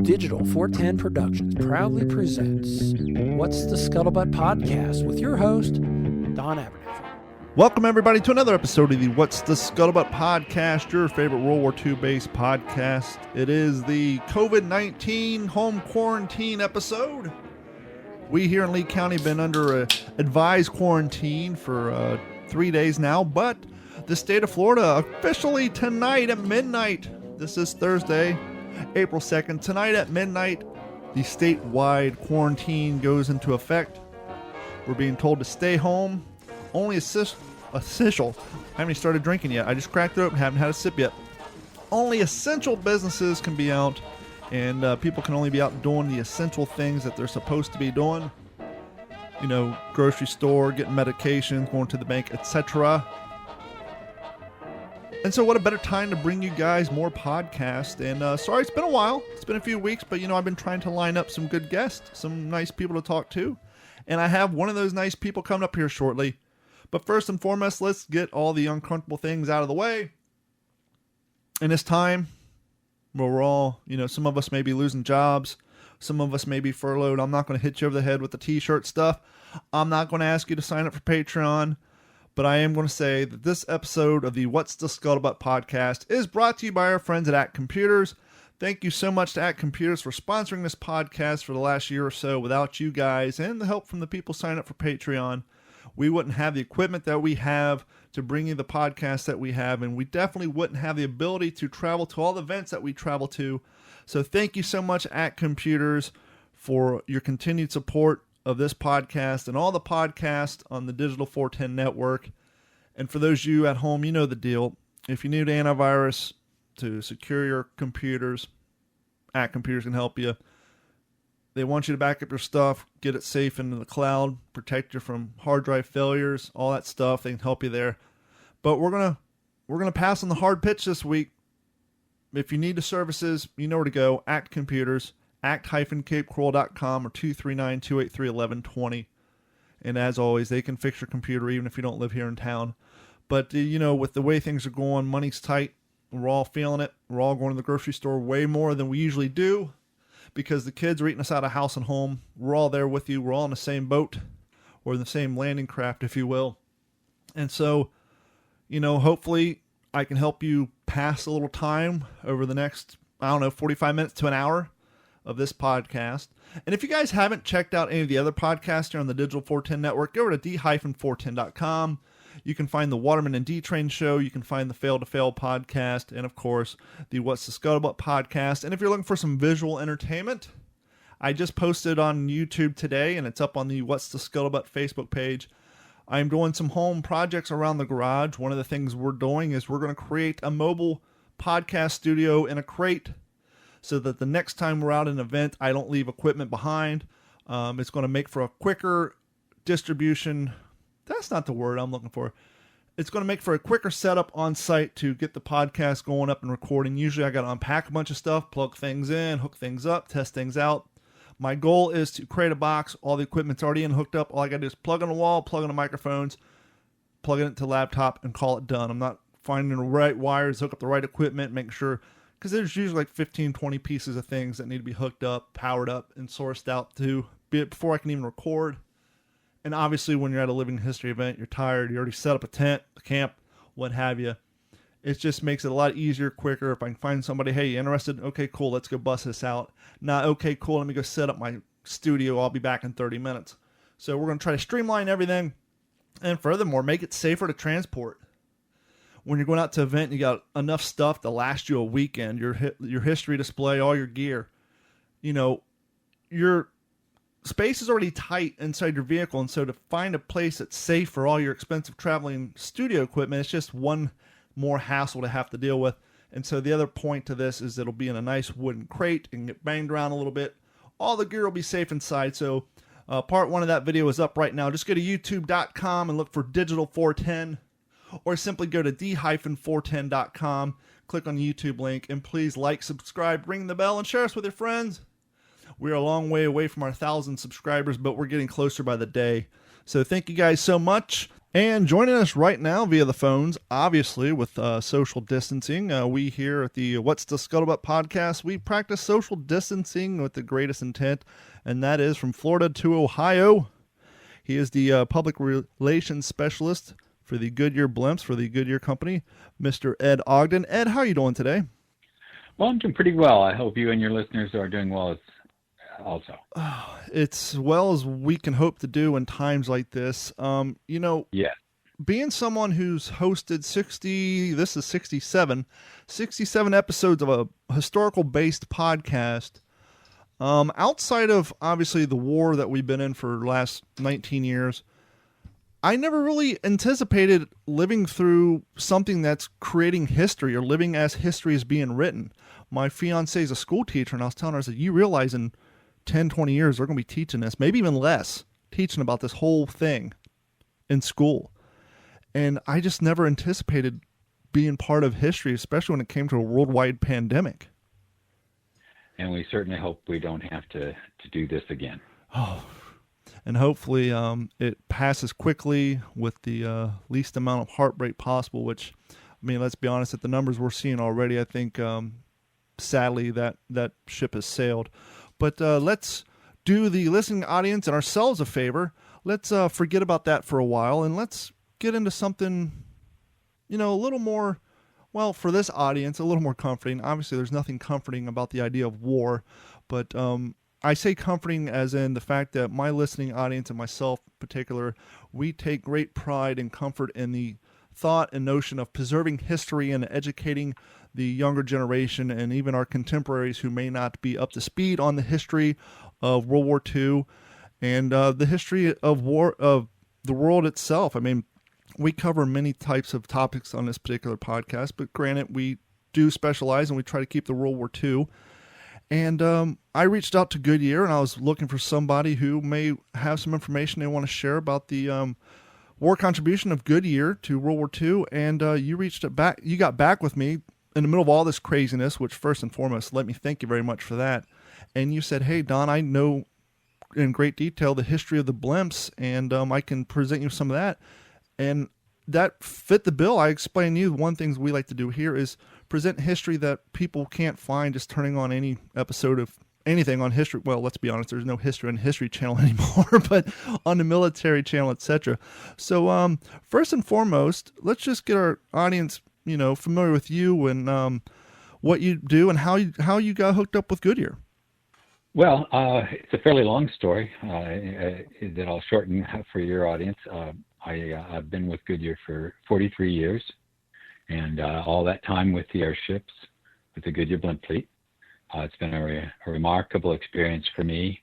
Digital 410 Productions proudly presents What's the Scuttlebutt Podcast with your host, Don Abernathy. Welcome, everybody, to another episode of the What's the Scuttlebutt Podcast, your favorite World War II-based podcast. It is the COVID-19 home quarantine episode. We here in Lee County have been under advised quarantine for 3 days now, but the state of Florida officially tonight at midnight, this is Thursday, April 2nd, tonight at midnight, the statewide quarantine goes into effect. We're being told to stay home. Only official. I haven't even started drinking yet. I just cracked it open, haven't had a sip yet. Only essential businesses can be out, and people can only be out doing the essential things that they're supposed to be doing. You know, grocery store, getting medications, going to the bank, etc. And so what a better time to bring you guys more podcasts. And sorry, it's been a while. It's been a few weeks, but, you know, I've been trying to line up some good guests, some nice people to talk to. And I have one of those nice people coming up here shortly. But first and foremost, let's get all the uncomfortable things out of the way. In this time where we're all, you know, some of us may be losing jobs. Some of us may be furloughed. I'm not going to hit you over the head with the t-shirt stuff. I'm not going to ask you to sign up for Patreon. But I am going to say that this episode of the What's the Scuttlebutt podcast is brought to you by our friends at Act Computers. Thank you so much to Act Computers for sponsoring this podcast for the last year or so. Without you guys and the help from the people signing up for Patreon, we wouldn't have the equipment that we have to bring you the podcast that we have, and we definitely wouldn't have the ability to travel to all the events that we travel to. So thank you so much, Act Computers, for your continued support of this podcast and all the podcasts on the Digital 410 network. And for those of you at home, you know the deal. If you need antivirus to secure your computers, Act Computers can help you. They want you to back up your stuff, get it safe into the cloud, protect you from hard drive failures, all that stuff. They can help you there. But we're gonna pass on the hard pitch this week. If you need the services, you know where to go. Act Computers, act-capecoral.com or 239-283-1120. And as always, they can fix your computer even if you don't live here in town. But, you know, with the way things are going, money's tight. We're all feeling it. We're all going to the grocery store way more than we usually do because the kids are eating us out of house and home. We're all there with you. We're all in the same boat or the same landing craft, if you will. And so, you know, hopefully I can help you pass a little time over the next, 45 minutes to an hour of this podcast. And if you guys haven't checked out any of the other podcasts here on the Digital 410 network, go over to d-410.com. You can find the Waterman and D-Train Show. You can find the Fail to Fail podcast. And, of course, the What's the Scuttlebutt podcast. And if you're looking for some visual entertainment, I just posted on YouTube today, and it's up on the What's the Scuttlebutt Facebook page. I'm doing some home projects around the garage. One of the things we're doing is we're going to create a mobile podcast studio in a crate so that the next time we're out at an event, I don't leave equipment behind. It's going to make for a quicker distribution. That's not the word I'm looking for. It's going to make for a quicker setup on site to get the podcast going up and recording. Usually I got to unpack a bunch of stuff, plug things in, hook things up, test things out. My goal is to create a box. All the equipment's already in, hooked up. All I got to do is plug in the wall, plug in the microphones, plug it into the laptop, and call it done. I'm not finding the right wires, hook up the right equipment, making sure, because there's usually like 15, 20 pieces of things that need to be hooked up, powered up, and sourced out to be it before I can even record. And obviously when you're at a living history event, you're tired, you already set up a tent, a camp, what have you. It just makes it a lot easier, quicker. If I can find somebody, hey, you interested? Okay, cool, let's go bust this out. Nah, okay, cool, let me go set up my studio. I'll be back in 30 minutes. So we're going to try to streamline everything. And furthermore, make it safer to transport. When you're going out to an event, you got enough stuff to last you a weekend. Your history display, all your gear. You know, your space is already tight inside your vehicle, and so to find a place that's safe for all your expensive traveling studio equipment, it's just one more hassle to have to deal with. And so the other point to this is it'll be in a nice wooden crate and get banged around a little bit. All the gear will be safe inside. So part one of that video is up right now. Just go to youtube.com and look for Digital 410, or simply go to d-410.com, click on the YouTube link, and please like, subscribe, ring the bell, and share us with your friends. We're a long way away from our 1,000 subscribers, but we're getting closer by the day. So thank you guys so much. And joining us right now via the phones, obviously with social distancing, we here at the What's the Scuttlebutt podcast, we practice social distancing with the greatest intent, and that is from Florida to Ohio. He is the public relations specialist for the Goodyear Blimps for the Goodyear Company, Mr. Ed Ogden. Ed, how are you doing today? Well, I'm doing pretty well. I hope you and your listeners are doing well also. It's well as we can hope to do in times like this. Yeah. Being someone who's hosted 67 episodes of a historical-based podcast, outside of, obviously, the war that we've been in for the last 19 years, I never really anticipated living through something that's creating history or living as history is being written. My fiance is a school teacher, and I was telling her, I said, you realize in 10, 20 years, they're going to be teaching this, maybe even less, teaching about this whole thing in school. And I just never anticipated being part of history, especially when it came to a worldwide pandemic. And we certainly hope we don't have to do this again. Oh, and hopefully it passes quickly with the least amount of heartbreak possible, which, I mean, let's be honest, at the numbers we're seeing already, I think, sadly, that ship has sailed. But let's do the listening audience and ourselves a favor. Let's forget about that for a while, and let's get into something, a little more, well, for this audience, a little more comforting. Obviously, there's nothing comforting about the idea of war, but I say comforting as in the fact that my listening audience and myself in particular, we take great pride and comfort in the thought and notion of preserving history and educating the younger generation and even our contemporaries who may not be up to speed on the history of World War II and the history of war of the world itself. I mean, we cover many types of topics on this particular podcast, but granted, we do specialize and we try to keep the World War II. And I reached out to Goodyear, and I was looking for somebody who may have some information they want to share about the war contribution of Goodyear to World War II. And you got back with me in the middle of all this craziness, which first and foremost, let me thank you very much for that. And you said, hey, Don, I know in great detail the history of the blimps, and I can present you some of that. And that fit the bill. I explained to you one thing we like to do here is present history that people can't find just turning on any episode of anything on history. Well, let's be honest, there's no history on History Channel anymore, but on the military channel, etc. So first and foremost, let's just get our audience familiar with you and what you do and how you got hooked up with Goodyear. Well, it's a fairly long story that I'll shorten for your audience. I've been with Goodyear for 43 years, and all that time with the airships, with the Goodyear blimp fleet. It's been a remarkable experience for me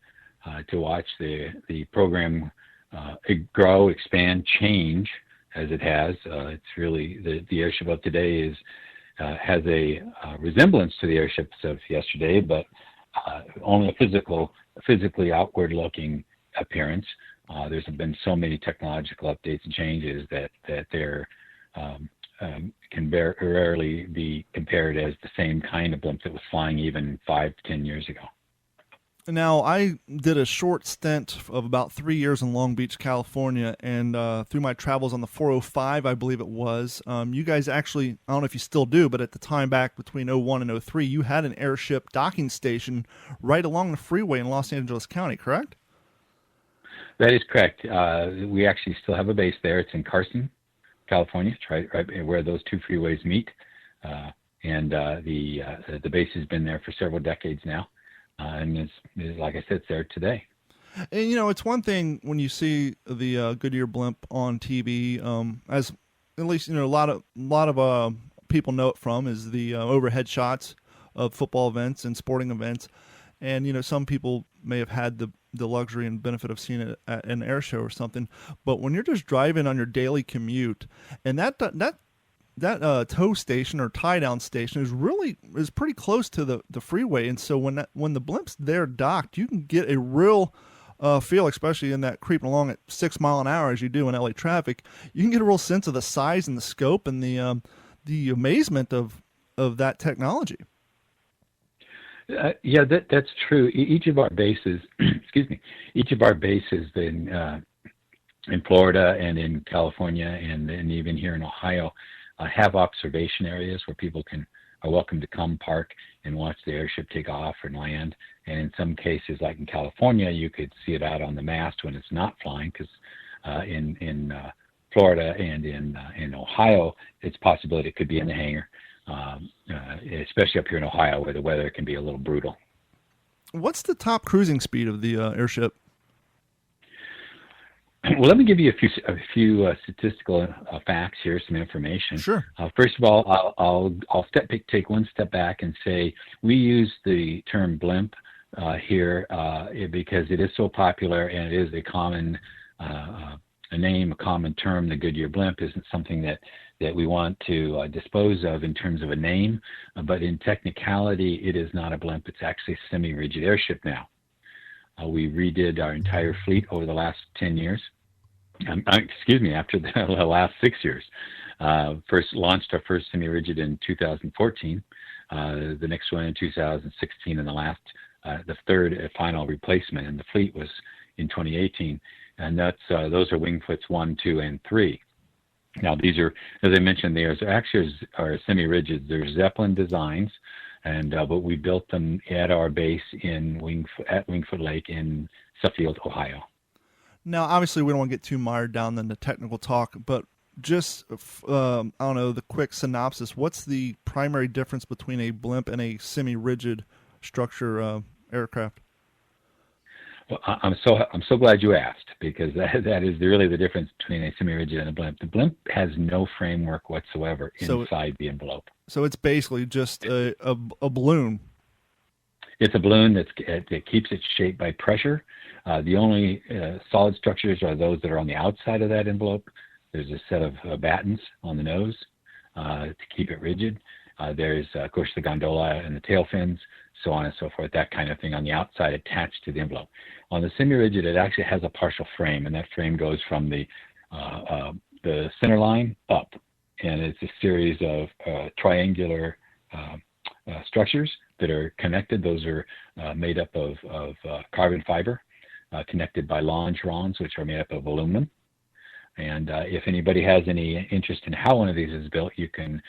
to watch the program grow, expand, change as it has. It's really the airship of today has a resemblance to the airships of yesterday, but only a physically outward-looking appearance. There's been so many technological updates and changes that they're can rarely be compared as the same kind of blimp that was flying even 5 to 10 years ago. Now, I did a short stint of about 3 years in Long Beach, California, and through my travels on the 405, I believe it was, you guys actually, I don't know if you still do, but at the time back between 01 and 03, you had an airship docking station right along the freeway in Los Angeles County, correct? That is correct. We actually still have a base there. It's in Carson, California. It's right where those two freeways meet. And the base has been there for several decades now. And it's, like I said, it's there today. And, it's one thing when you see the Goodyear blimp on TV, as at least, a lot of people know it from, is the overhead shots of football events and sporting events. And, some people may have had the luxury and benefit of seeing it at an air show or something. But when you're just driving on your daily commute, and that tow station or tie down station is pretty close to the freeway, and so when the blimp's there docked, you can get a real feel, especially in that creeping along at 6 mile an hour as you do in LA traffic. You can get a real sense of the size and the scope and the amazement of that technology. Yeah, that's true. Each of our bases, excuse me, each of our bases then in Florida and in California and even here in Ohio have observation areas where people are welcome to come park and watch the airship take off and land. And in some cases, like in California, you could see it out on the mast when it's not flying, because in Florida and in Ohio, it's a possibility it could be in the hangar, especially up here in Ohio where the weather can be a little brutal. What's the top cruising speed of the airship? Well, let me give you a few statistical facts here, some information. Sure. First of all, I'll take one step back and say we use the term blimp here because it is so popular, and it is a common a name, a common term. The Goodyear blimp isn't something that we want to dispose of in terms of a name, but in technicality, it is not a blimp. It's actually a semi-rigid airship now. We redid our entire fleet over the last 10 years. After the last 6 years. First launched our first semi-rigid in 2014, the next one in 2016, and the third and final replacement in the fleet was in 2018. And those are Wingfoots 1, 2, and 3. Now these are, as I mentioned, they are semi-rigids. They're Zeppelin designs. But we built them at our base at Wingfoot Lake in Suffield, Ohio. Now, obviously, we don't want to get too mired down in the technical talk, but just, I don't know, the quick synopsis. What's the primary difference between a blimp and a semi-rigid structure aircraft? Well, I'm so glad you asked, because that is really the difference between a semi-rigid and a blimp. The blimp has no framework whatsoever inside the envelope. So it's basically just a balloon. It's a balloon that keeps its shape by pressure. The only solid structures are those that are on the outside of that envelope. There's a set of battens on the nose to keep it rigid. There's, of course, the gondola and the tail fins, so on and so forth, that kind of thing on the outside attached to the envelope. On the semi-rigid, it actually has a partial frame, and that frame goes from the center line up. And it's a series of triangular structures that are connected. Those are made up of carbon fiber, connected by longerons, which are made up of aluminum. And if anybody has any interest in how one of these is built, you can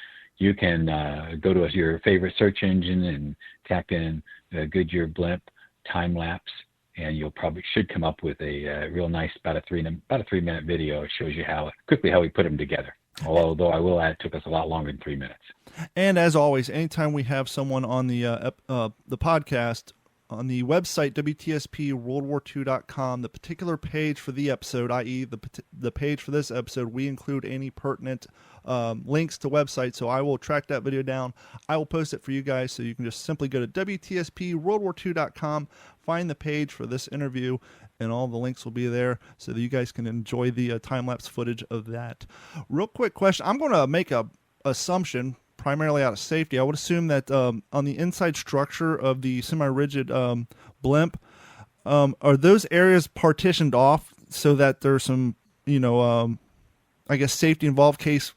go to your favorite search engine and tap in Goodyear blimp time lapse, and you'll probably should come up with a real nice about a 3-minute video. It shows you quickly how we put them together. Although I will add, it took us a lot longer than 3 minutes. And as always, anytime we have someone on the podcast, on the website, WTSP-WorldWar2.com, the particular page for the episode, i.e. the page for this episode, we include any pertinent links to websites. So I will track that video down. I will post it for you guys, so you can just simply go to WTSP-WorldWar2.com, find the page for this interview, and all the links will be there so that you guys can enjoy the time-lapse footage of that. Real quick question. I'm going to make a assumption, primarily out of safety. I would assume that on the inside structure of the semi-rigid blimp, are those areas partitioned off so that there's some, I guess, safety involved case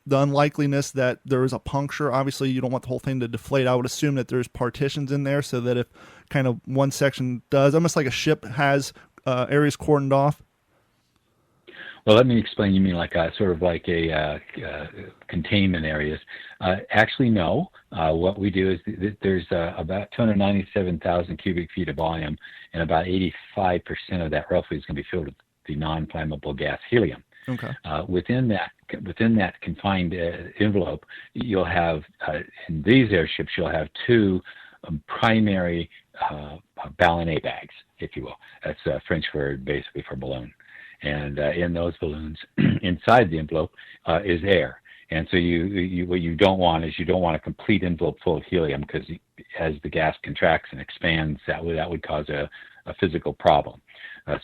the unlikeliness that there is a puncture? Obviously, you don't want the whole thing to deflate. I would assume that there's partitions in there so that if kind of one section does, almost like a ship has areas cordoned off. Well, let me explain. You mean like sort of like a containment areas? Actually, no. What we do is there's about 297,000 cubic feet of volume, and about 85% of that roughly is going to be filled with the non-flammable gas helium. Okay. Within that confined envelope, you'll have in these airships you'll have two primary ballonnet bags, if you will. That's French for basically for balloon. And in those balloons, inside the envelope is air. And so what you don't want is a complete envelope full of helium, because as the gas contracts and expands, that would cause a physical problem.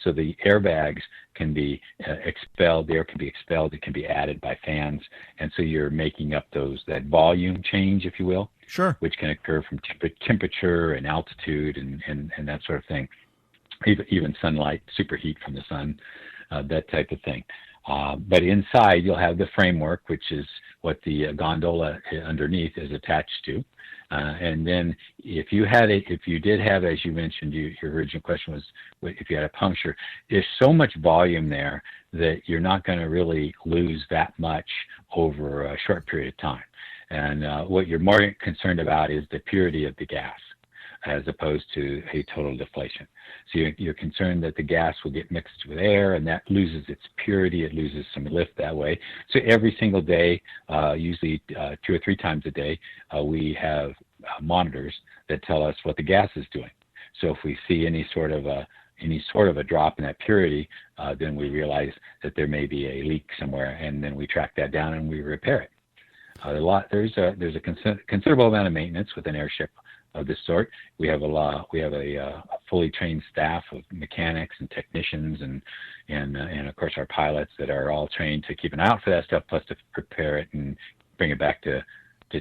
So the airbags can be expelled. The air can be expelled. It can be added by fans, and so you're making up that volume change, if you will. Sure. Which can occur from temperature and altitude and that sort of thing. Even sunlight, superheat from the sun, that type of thing. But inside you'll have the framework, which is what the gondola underneath is attached to. And then if you did have, as you mentioned, your original question was if you had a puncture, there's so much volume there that you're not going to really lose that much over a short period of time. And what you're more concerned about is the purity of the gas, as opposed to a total deflation. So you're concerned that the gas will get mixed with air and that loses its purity, it loses some lift that way. So every single day, usually 2 or 3 times a day, we have monitors that tell us what the gas is doing. So if we see any sort of a drop in that purity, then we realize that there may be a leak somewhere, and then we track that down and we repair it. There's a considerable amount of maintenance with an airship of this sort. We have a fully trained staff of mechanics and technicians and of course our pilots that are all trained to keep an eye out for that stuff, plus to prepare it and bring it back to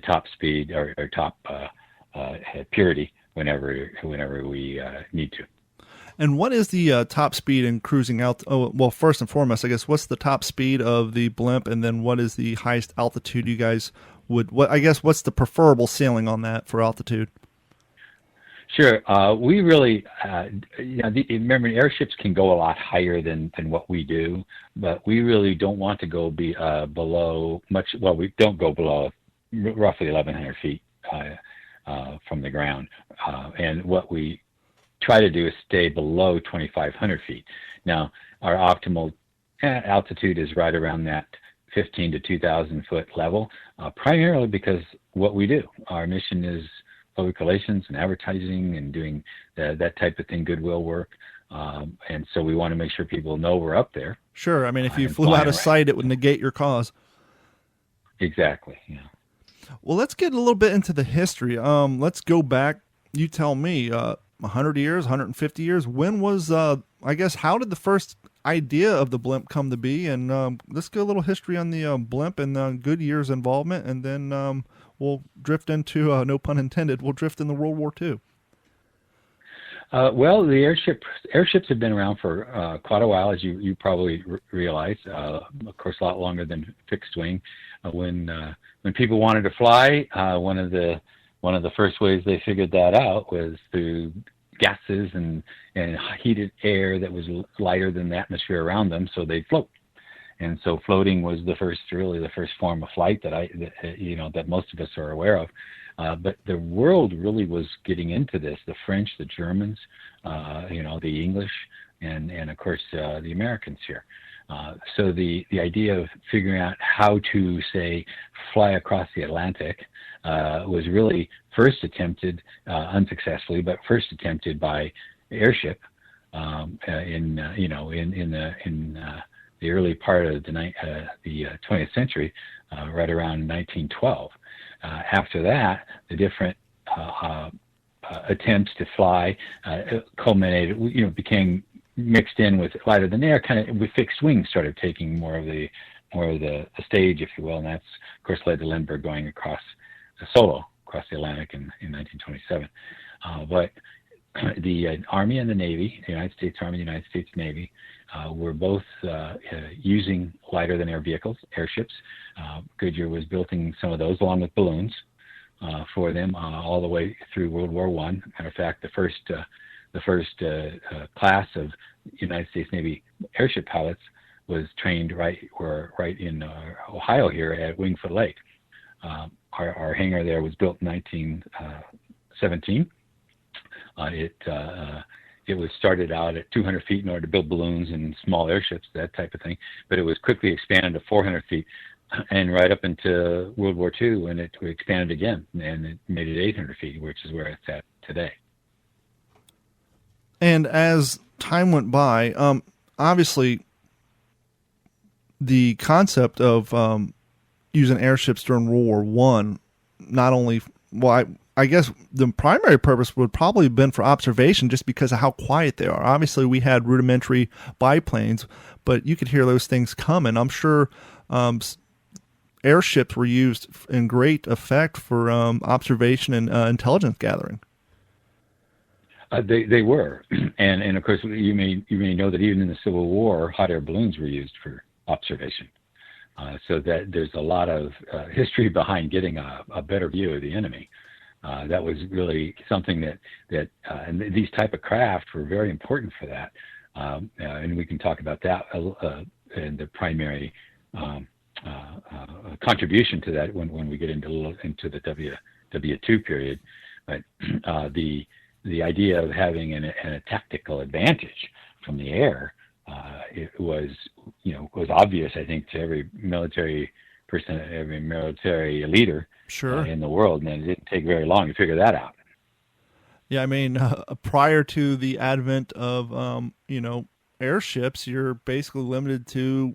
top speed or top purity whenever we need to. And what is the top speed in cruising out? Oh, well, first and foremost, I guess, what's the top speed of the blimp, and then what is the highest altitude you guys would? What's the preferable sailing on that for altitude? Sure. We really, remember, airships can go a lot higher than what we do, but we really don't want to go below much. Well, we don't go below roughly 1,100 feet from the ground, and what we try to do is stay below 2,500 feet. Now, our optimal altitude is right around that 15 to 2,000 foot level, primarily because what we do. Our mission is public relations and advertising and doing that type of thing, goodwill work. And so we want to make sure people know we're up there. Sure. I mean, if you flew out of sight, it would negate your cause. Exactly. Yeah. Well, let's get a little bit into the history. Let's go back. You tell me, 100 years, 150 years. When was, how did the first idea of the blimp come to be? And let's get a little history on the blimp and Goodyear's involvement, and then we'll drift into, no pun intended, we'll drift into World War II. Well, the airships have been around for quite a while, as you probably realize. Of course, a lot longer than fixed wing. When people wanted to fly, one of the first ways they figured that out was through gases and heated air that was lighter than the atmosphere around them, so they'd float. And so floating was the first form of flight that most of us are aware of. But the world really was getting into this: the French, the Germans, the English, and of course the Americans here. So the idea of figuring out how to, say, fly across the Atlantic was really first attempted unsuccesswely, but first attempted by airship in the early part of the 20th century, right around 1912. After that, the different attempts to fly culminated, became mixed in with lighter than air, kind of with fixed wings, started taking more of the stage, if you will, and that's of course led to Lindbergh going across the Atlantic in 1927. But the Army and the Navy, the United States Army and the United States Navy, were both using lighter than air vehicles, airships. Goodyear was building some of those along with balloons for them all the way through World War I. Matter of fact, the first class of United States Navy airship pilots was trained right in Ohio here at Wingfoot Lake. Our hangar there was built in 1917. It was started out at 200 feet in order to build balloons and small airships, that type of thing, but it was quickly expanded to 400 feet and right up into World War II when it expanded again, and it made it 800 feet, which is where it's at today. And as time went by, obviously the concept of using airships during World War I, not only, I guess the primary purpose would probably have been for observation, just because of how quiet they are. Obviously, we had rudimentary biplanes, but you could hear those things coming. I'm sure airships were used in great effect for observation and intelligence gathering. They were, and of course you may know that even in the Civil War, hot air balloons were used for observation. So that there's a lot of history behind getting a better view of the enemy. That was really something and these type of craft were very important for that. And we can talk about that and the primary contribution to that when we get into the W2 period. But the idea of having a tactical advantage from the air, it was obvious, I think, to every military person, every military leader Sure. In the world, and it didn't take very long to figure that out. Yeah, I mean, prior to the advent of airships, you're basically limited to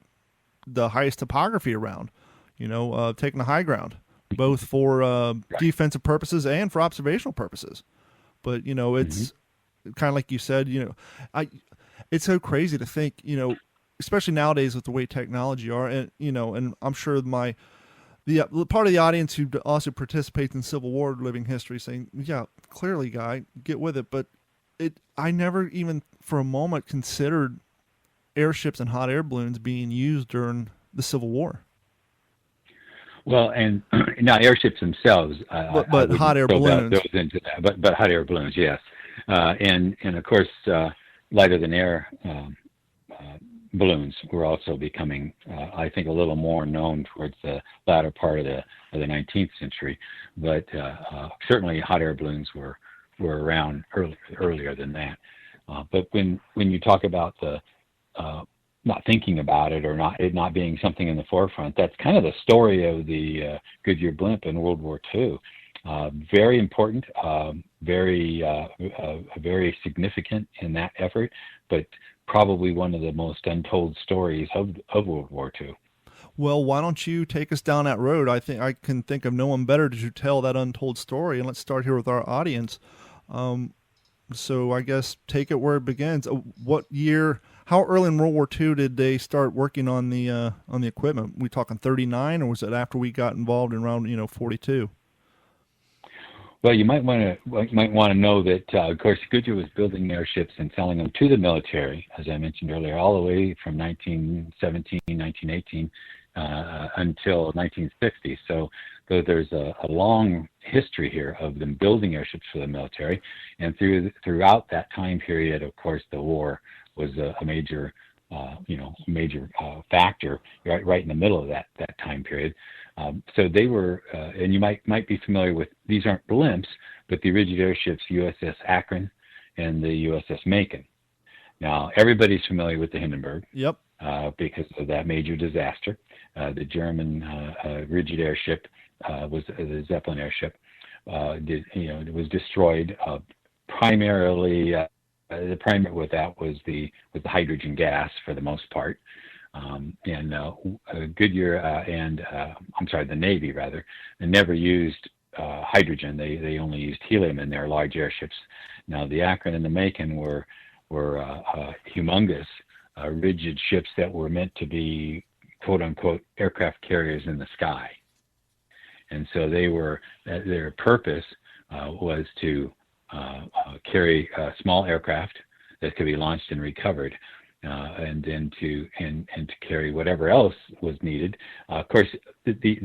the highest topography around. Taking the high ground, both for defensive purposes and for observational purposes. But it's kind of like you said. It's so crazy to think. Especially nowadays with the way technology are, and I'm sure the part of the audience who also participates in Civil War living history saying, yeah, clearly, guy, get with it. But I never even for a moment considered airships and hot air balloons being used during the Civil War. Well, and not airships themselves, but hot air balloons. Those into that. But hot air balloons, yes, and of course, lighter than air balloons were also becoming, I think, a little more known towards the latter part of the 19th century. But certainly, hot air balloons were around earlier than that. But when you talk about the not thinking about it or not being something in the forefront, that's kind of the story of the Goodyear blimp in World War II. Very important, very significant in that effort, but probably one of the most untold stories of World War II. Well, why don't you take us down that road? I think I can think of no one better to tell that untold story, and let's start here with our audience. So I guess take it where it begins. What year? How early in World War II did they start working on the equipment? We talking 39, or was it after we got involved in around 42? Well, you might want to know that, of course, Goodyear was building airships and selling them to the military, as I mentioned earlier, all the way from 1917, 1918 until 1960. So there's a long history here of them building airships for the military, and throughout that time period, of course, the war was a major factor right in the middle of that time period. So they were, and you might be familiar with, these aren't blimps, but the rigid airships USS Akron and the USS Macon. Now, everybody's familiar with the Hindenburg. Yep. Because of that major disaster. The German rigid airship was the Zeppelin airship. It was destroyed primarily. The primary with that was the hydrogen gas for the most part. Goodyear the Navy rather, never used hydrogen. They only used helium in their large airships. Now the Akron and the Macon were humongous rigid ships that were meant to be quote unquote aircraft carriers in the sky. And so their purpose was to carry small aircraft that could be launched and recovered. And then to carry whatever else was needed. Of course, I don't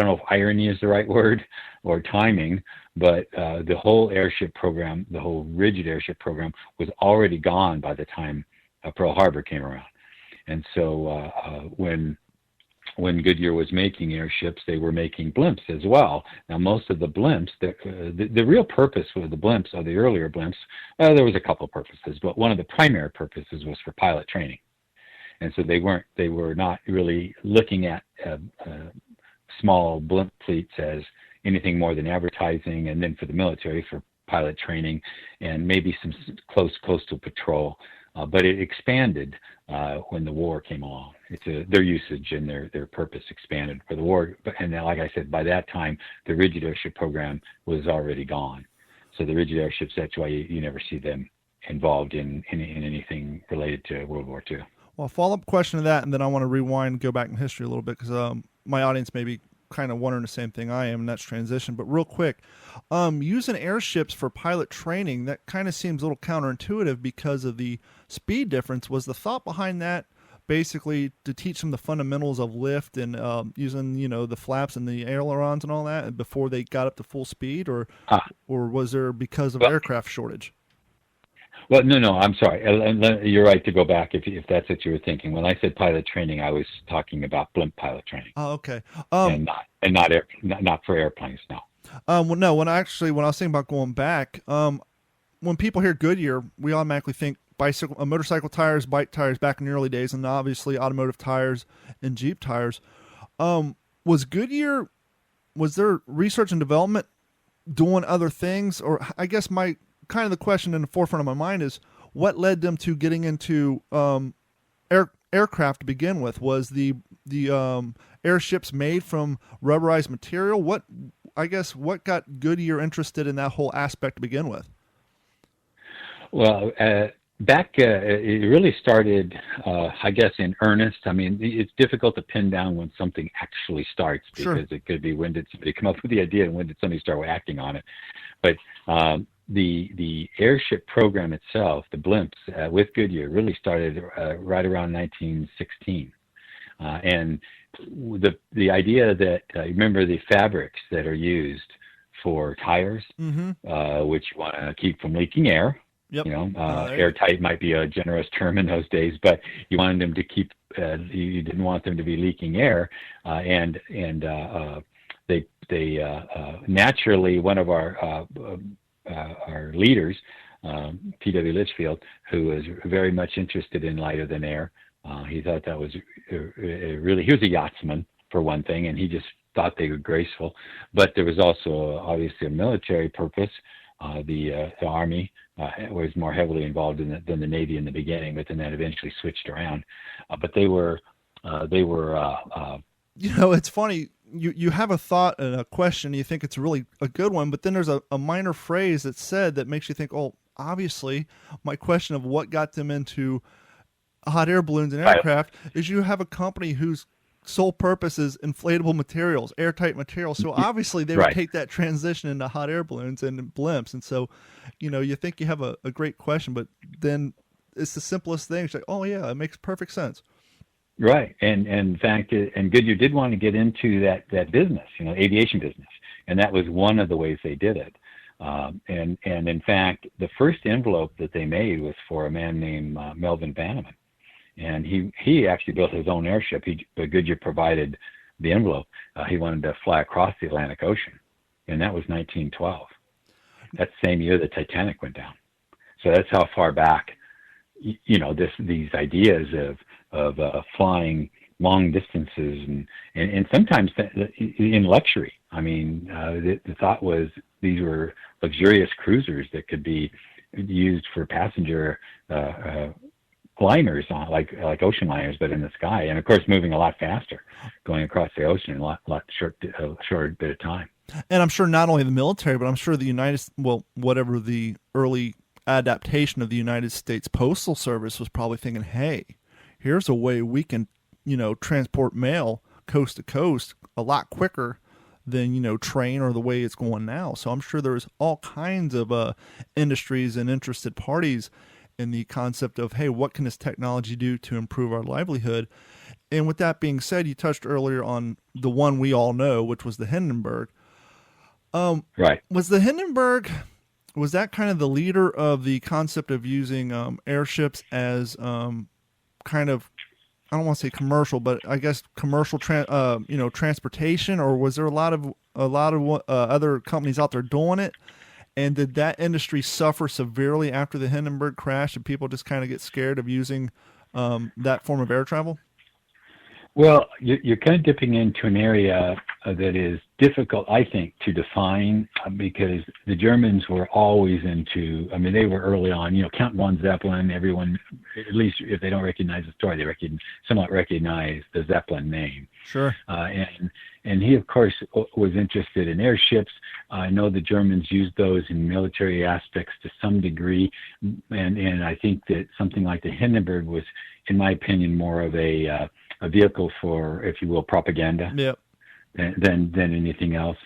know if irony is the right word or timing, but the whole airship program, the whole rigid airship program, was already gone by the time Pearl Harbor came around. And so when Goodyear was making airships, they were making blimps as well. Now, most of the blimps, the real purpose with the blimps, or the earlier blimps, there was a couple of purposes, but one of the primary purposes was for pilot training. And so they were not really looking at small blimp fleets as anything more than advertising, and then for the military for pilot training and maybe some close coastal patrol. But it expanded when the war came along. Their usage and their purpose expanded for the war. And like I said, by that time, the rigid airship program was already gone. So the rigid airships, that's why you never see them involved in anything related to World War II. Well, a follow-up question to that, and then I want to rewind and go back in history a little bit, because my audience may be kind of wondering the same thing I am, and that's transition. But real quick, using airships for pilot training, that kind of seems a little counterintuitive because of the speed difference. Was the thought behind that basically to teach them the fundamentals of lift and using, the flaps and the ailerons and all that before they got up to full speed, or was there because of aircraft shortage? Well, no, I'm sorry. You're right to go back if that's what you were thinking. When I said pilot training, I was talking about blimp pilot training. Oh, okay. And not for airplanes, no. Well, no. When I was thinking about going back, when people hear Goodyear, we automatically think motorcycle tires, bike tires back in the early days, and obviously automotive tires and Jeep tires. Was there research and development doing other things? Or I guess the question in the forefront of my mind is what led them to getting into aircraft to begin with? Was the airships made from rubberized material? What got Goodyear interested in that whole aspect to begin with? Well, back, it really started, I guess, in earnest. I mean, it's difficult to pin down when something actually starts because It could be when did somebody come up with the idea and when did somebody start acting on it. But the airship program itself, the blimps with Goodyear, really started right around 1916. And the idea that, remember the fabrics that are used for tires, which you want to keep from leaking air. Yep. Airtight might be a generous term in those days, but you wanted them to keep. You didn't want them to be leaking air, and they naturally, one of our leaders, P.W. Litchfield, who was very much interested in lighter than air. He thought that was really. He was a yachtsman for one thing, and he just thought they were graceful. But there was also obviously a military purpose. The Army was more heavily involved than the Navy in the beginning, but then that eventually switched around. But they were. It's funny. You have a thought and a question, and you think it's really a good one, but then there's a minor phrase that's said that makes you think, oh, obviously, my question of what got them into hot air balloons and aircraft is you have a company whose sole purpose is inflatable materials, airtight materials. So obviously they would take that transition into hot air balloons and blimps. And so, you think you have a great question, but then it's the simplest thing. It's like, oh yeah, it makes perfect sense. Right. And in fact, and Goodyear did want to get into that business, aviation business. And that was one of the ways they did it. And in fact, the first envelope that they made was for a man named Melvin Banneman. And he actually built his own airship. Goodyear provided the envelope. He wanted to fly across the Atlantic Ocean, and that was 1912. That same year the Titanic went down. So that's how far back, these ideas of flying long distances and sometimes in luxury. I mean, the thought was these were luxurious cruisers that could be used for passenger liners, like ocean liners, but in the sky, and of course moving a lot faster, going across the ocean in a lot shorter bit of time. And I'm sure not only the military, but I'm sure whatever the early adaptation of the United States Postal Service was probably thinking, hey, here's a way we can, transport mail coast to coast a lot quicker than, train or the way it's going now. So I'm sure there's all kinds of industries and interested parties in the concept of, hey, what can this technology do to improve our livelihood? And with that being said, you touched earlier on the one we all know, which was the Hindenburg. Right. Was the Hindenburg, was that kind of the leader of the concept of using airships as kind of, I don't want to say commercial, but I guess commercial transportation, or was there a lot of other companies out there doing it? And did that industry suffer severely after the Hindenburg crash, and people just kind of get scared of using that form of air travel? Well, you're kind of dipping into an area that is difficult, I think, to define because the Germans were always into, they were early on, Count von Zeppelin, everyone, at least if they don't recognize the story, they somewhat recognize the Zeppelin name. Sure. And he, of course, was interested in airships. I know the Germans used those in military aspects to some degree. And I think that something like the Hindenburg was, in my opinion, more of a vehicle for, if you will, propaganda. Yep. than anything else.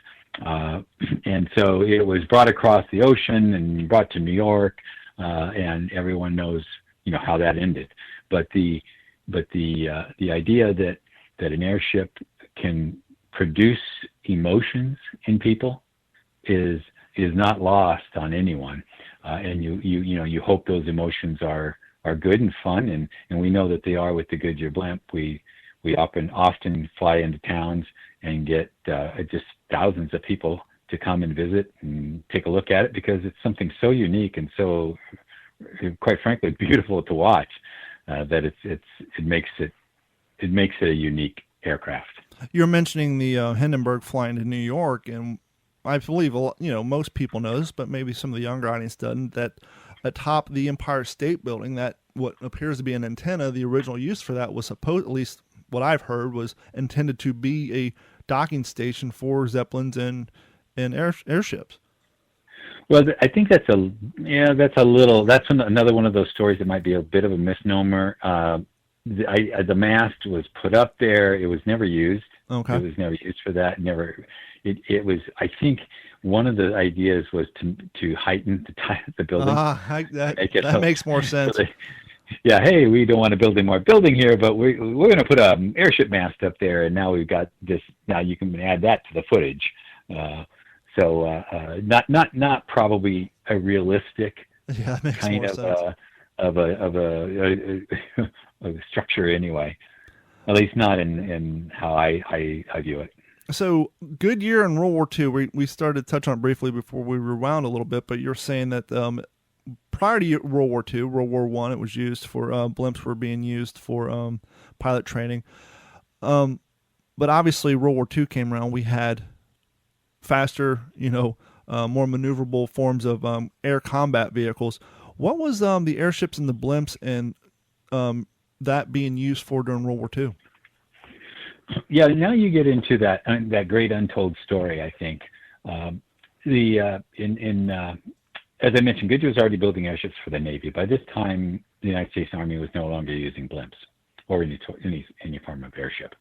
And so it was brought across the ocean and brought to New York, and everyone knows, how that ended. But the the idea that an airship can produce emotions in people is not lost on anyone, and you hope those emotions are good and fun, and we know that they are with the Goodyear blimp. We often fly into towns and get just thousands of people to come and visit and take a look at it, because it's something so unique and so, quite frankly, beautiful to watch, that it makes it a unique aircraft. You're mentioning the Hindenburg flying to New York, and I believe most people know this, but maybe some of the younger audience doesn't, that atop the Empire State Building, that what appears to be an antenna, the original use for that was supposed, at least what I've heard, was intended to be a docking station for Zeppelins and airships. Well, I think that's another one of those stories that might be a bit of a misnomer. The mast was put up there. It was never used. Okay. It was never used for that. It was, I think one of the ideas was to heighten the building. That makes more sense. Yeah, hey, we don't want to build any more building here, but we're going to put an airship mast up there, and now we've got this. Now you can add that to the footage. So not probably a realistic kind of a structure anyway. At least not in how I view it. So Goodyear in World War II, we started to touch on it briefly before we rewound a little bit, but you're saying that prior to World War II, World War I, it was used for blimps were being used for pilot training. But obviously World War II came around. We had faster, more maneuverable forms of air combat vehicles. What was the airships and the blimps and that being used for during World War II? Yeah, now you get into that great untold story. I think as I mentioned, Goodyear was already building airships for the Navy. By this time, the United States Army was no longer using blimps or any form of airship,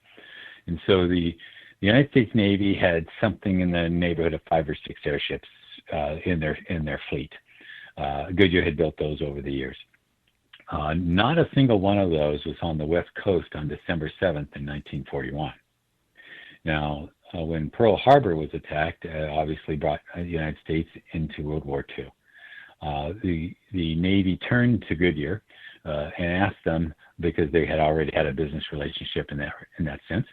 and so the United States Navy had something in the neighborhood of 5 or 6 airships in their fleet. Goodyear had built those over the years. Not a single one of those was on the West Coast on December 7th in 1941. Now, when Pearl Harbor was attacked, obviously brought the United States into World War II. The Navy turned to Goodyear and asked them, because they had already had a business relationship in that sense,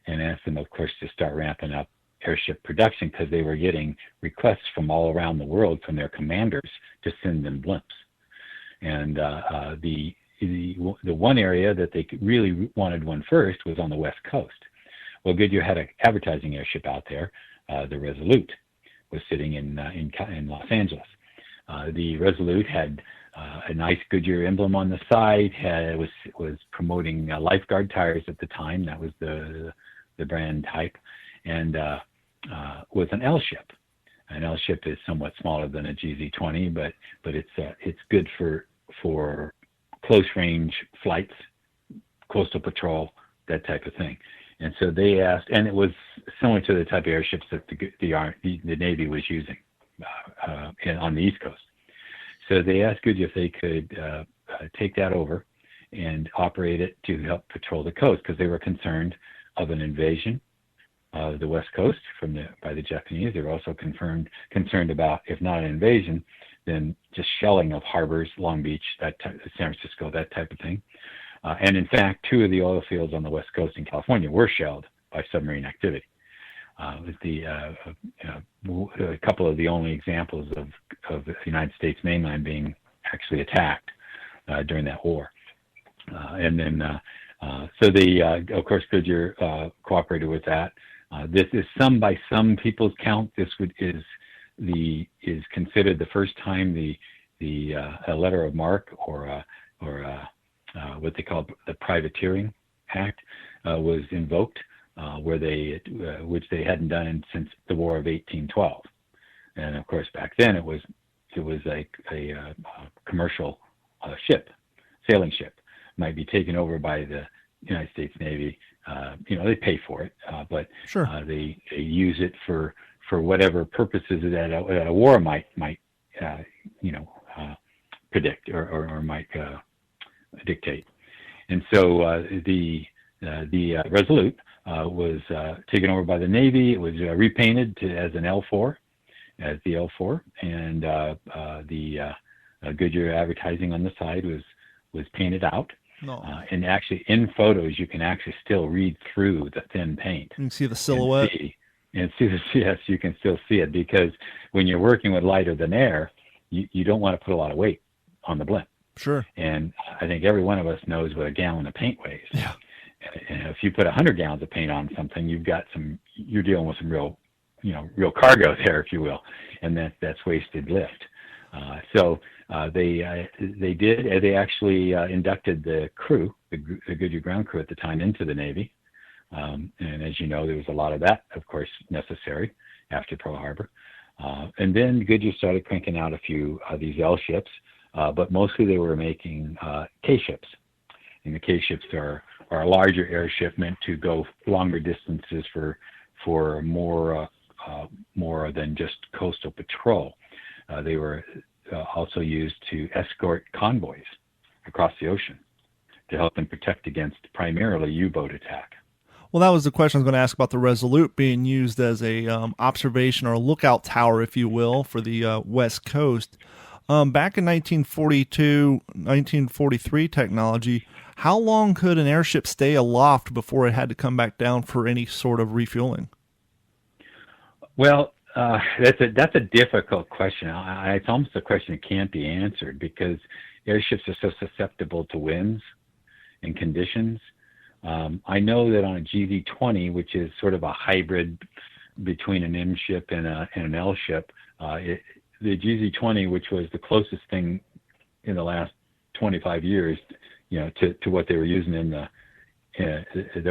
and asked them, of course, to start ramping up airship production, because they were getting requests from all around the world from their commanders to send them blimps. And the one area that they really wanted one first was on the West Coast. Well, Goodyear had an advertising airship out there. The Resolute was sitting in Los Angeles. The Resolute had a nice Goodyear emblem on the side. Was promoting lifeguard tires at the time. That was the brand type, and was an L ship. An L ship is somewhat smaller than a GZ-20, but it's good for close range flights, coastal patrol, that type of thing. And so they asked, and it was similar to the type of airships that the Navy was using on the East Coast. So they asked Goodyear if they could take that over and operate it to help patrol the coast, because they were concerned of an invasion of the West Coast by the Japanese. They were also concerned about, if not an invasion, then just shelling of harbors, Long Beach, San Francisco, that type of thing. And in fact, 2 of the oil fields on the West Coast in California were shelled by submarine activity. A couple of the only examples of the United States mainland being actually attacked during that war. So they, of course, Goodyear cooperated with that. This is by some people's count, this is considered the first time a letter of marque or what they call the Privateering Act was invoked, which they hadn't done since the War of 1812. And of course, back then it was like a commercial sailing ship, might be taken over by the United States Navy. They pay for it, but sure. They use it for whatever purposes that a war might predict or might dictate. And so the Resolute was taken over by the Navy. It was repainted as an L4, as the L4, and the Goodyear advertising on the side was painted out. No. And actually, in photos, you can actually still read through the thin paint. You can see the silhouette. Yes, you can still see it, because when you're working with lighter than air, you don't want to put a lot of weight on the blimp. Sure. And I think every one of us knows what a gallon of paint weighs. Yeah. And if you put 100 gallons of paint on something, you're dealing with some real cargo there, if you will, and that's wasted lift. So they actually inducted the crew, the Goodyear ground crew at the time, into the Navy. And as you know, there was a lot of that, of course, necessary after Pearl Harbor. And then Goodyear started cranking out a few of these L ships, but mostly they were making K ships. And the K ships are a larger airship meant to go longer distances for more than just coastal patrol. They were also used to escort convoys across the ocean to help them protect against primarily U-boat attack. Well, that was the question I was going to ask about the Resolute being used as a observation or a lookout tower, if you will, for the West Coast. Back in 1942, 1943 technology, how long could an airship stay aloft before it had to come back down for any sort of refueling? Well, that's a difficult question. It's almost a question that can't be answered, because airships are so susceptible to winds and conditions. I know that on a GZ-20, which is sort of a hybrid between an M ship and an L ship, the GZ-20, which was the closest thing in the last 25 years, to what they were using that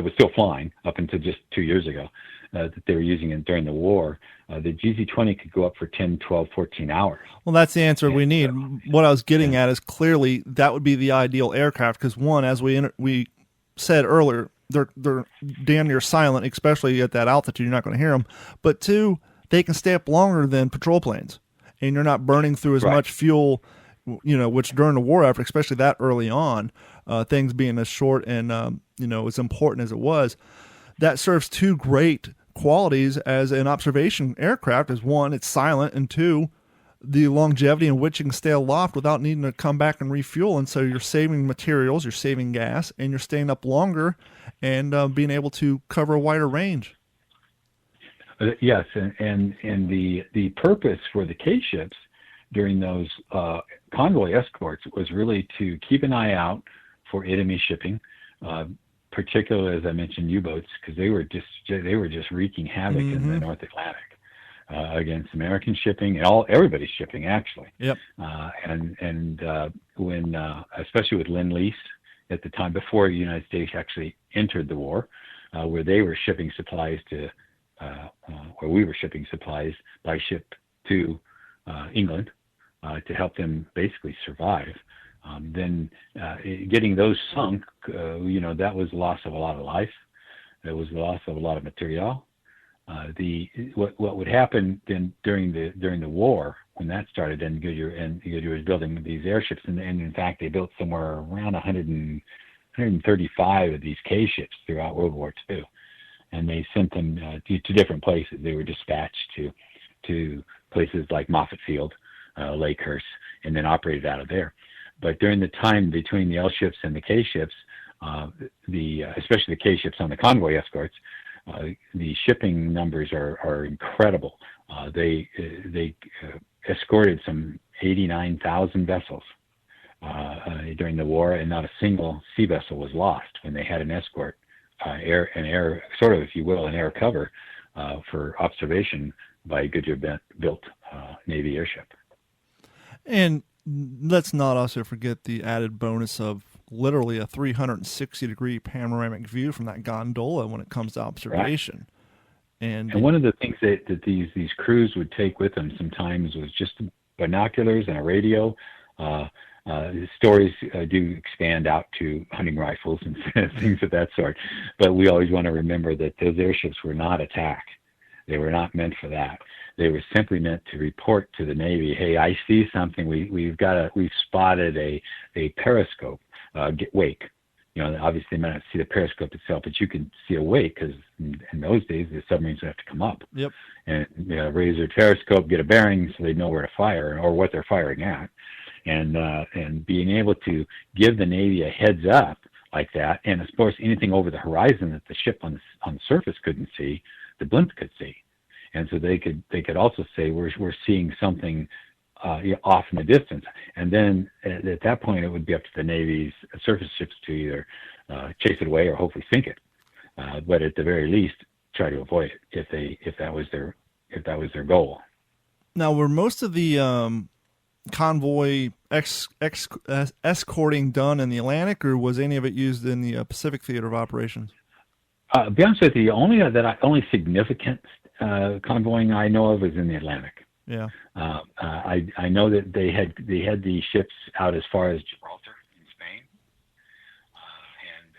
was still flying up until just 2 years ago, that they were using it during the war. The GZ-20 could go up for 10, 12, 14 hours. Well, that's the answer we need. What I was getting at is clearly that would be the ideal aircraft, because one, as we said earlier, they're damn near silent, especially at that altitude. You're not going to hear them. But two, they can stay up longer than patrol planes, and you're not burning through as much fuel, which during the war effort, especially that early on, things being as short and, as important as it was, that serves two great qualities as an observation aircraft. Is one, it's silent, and two, the longevity in which you can stay aloft without needing to come back and refuel. And so you're saving materials, you're saving gas, and you're staying up longer and being able to cover a wider range. Yes, and the purpose for the K ships during those convoy escorts was really to keep an eye out for enemy shipping, particularly, as I mentioned, U-boats, because they were just wreaking havoc in the North Atlantic against American shipping and everybody's shipping, actually. Yep. When especially with Lend-Lease at the time, before the United States actually entered the war, where they were shipping supplies where we were shipping supplies by ship to England to help them basically survive. Then getting those sunk, that was loss of a lot of life. It was the loss of a lot of material. What would happen then during the war, when that started, and Goodyear was building these airships, and in fact they built somewhere around 135 of these K ships throughout World War II, and they sent them to different places. They were dispatched to places like Moffett Field, Lakehurst, and then operated out of there. But during the time between the L ships and the K ships, especially the K ships on the convoy escorts, the shipping numbers are incredible. They escorted some 89,000 vessels during the war, and not a single sea vessel was lost when they had an escort, air sort of, if you will, an air cover for observation by a Goodyear built Navy airship. And let's not also forget the added bonus of literally a 360-degree panoramic view from that gondola when it comes to observation. Right. And one of the things that these crews would take with them sometimes was just binoculars and a radio. Stories do expand out to hunting rifles and things of that sort, but we always want to remember that those airships were not attack. They were not meant for that. They were simply meant to report to the Navy, hey, I see something. We've spotted a periscope wake obviously they might not see the periscope itself, but you can see a way, because in those days the submarines would have to come up and raise their periscope, get a bearing so they know where to fire or what they're firing at, and being able to give the Navy a heads up like that, and of course anything over the horizon that the ship on the surface couldn't see, the blimp could see, and so they could also say we're seeing something off in the distance, and then at that point it would be up to the Navy's surface ships to either chase it away or hopefully sink it, but at the very least try to avoid it if that was their goal. Now, were most of the convoy escorting done in the Atlantic, or was any of it used in the Pacific theater of operations? To be honest with you, only significant convoying I know of is in the Atlantic. Yeah. I know that they had the ships out as far as Gibraltar in Spain, and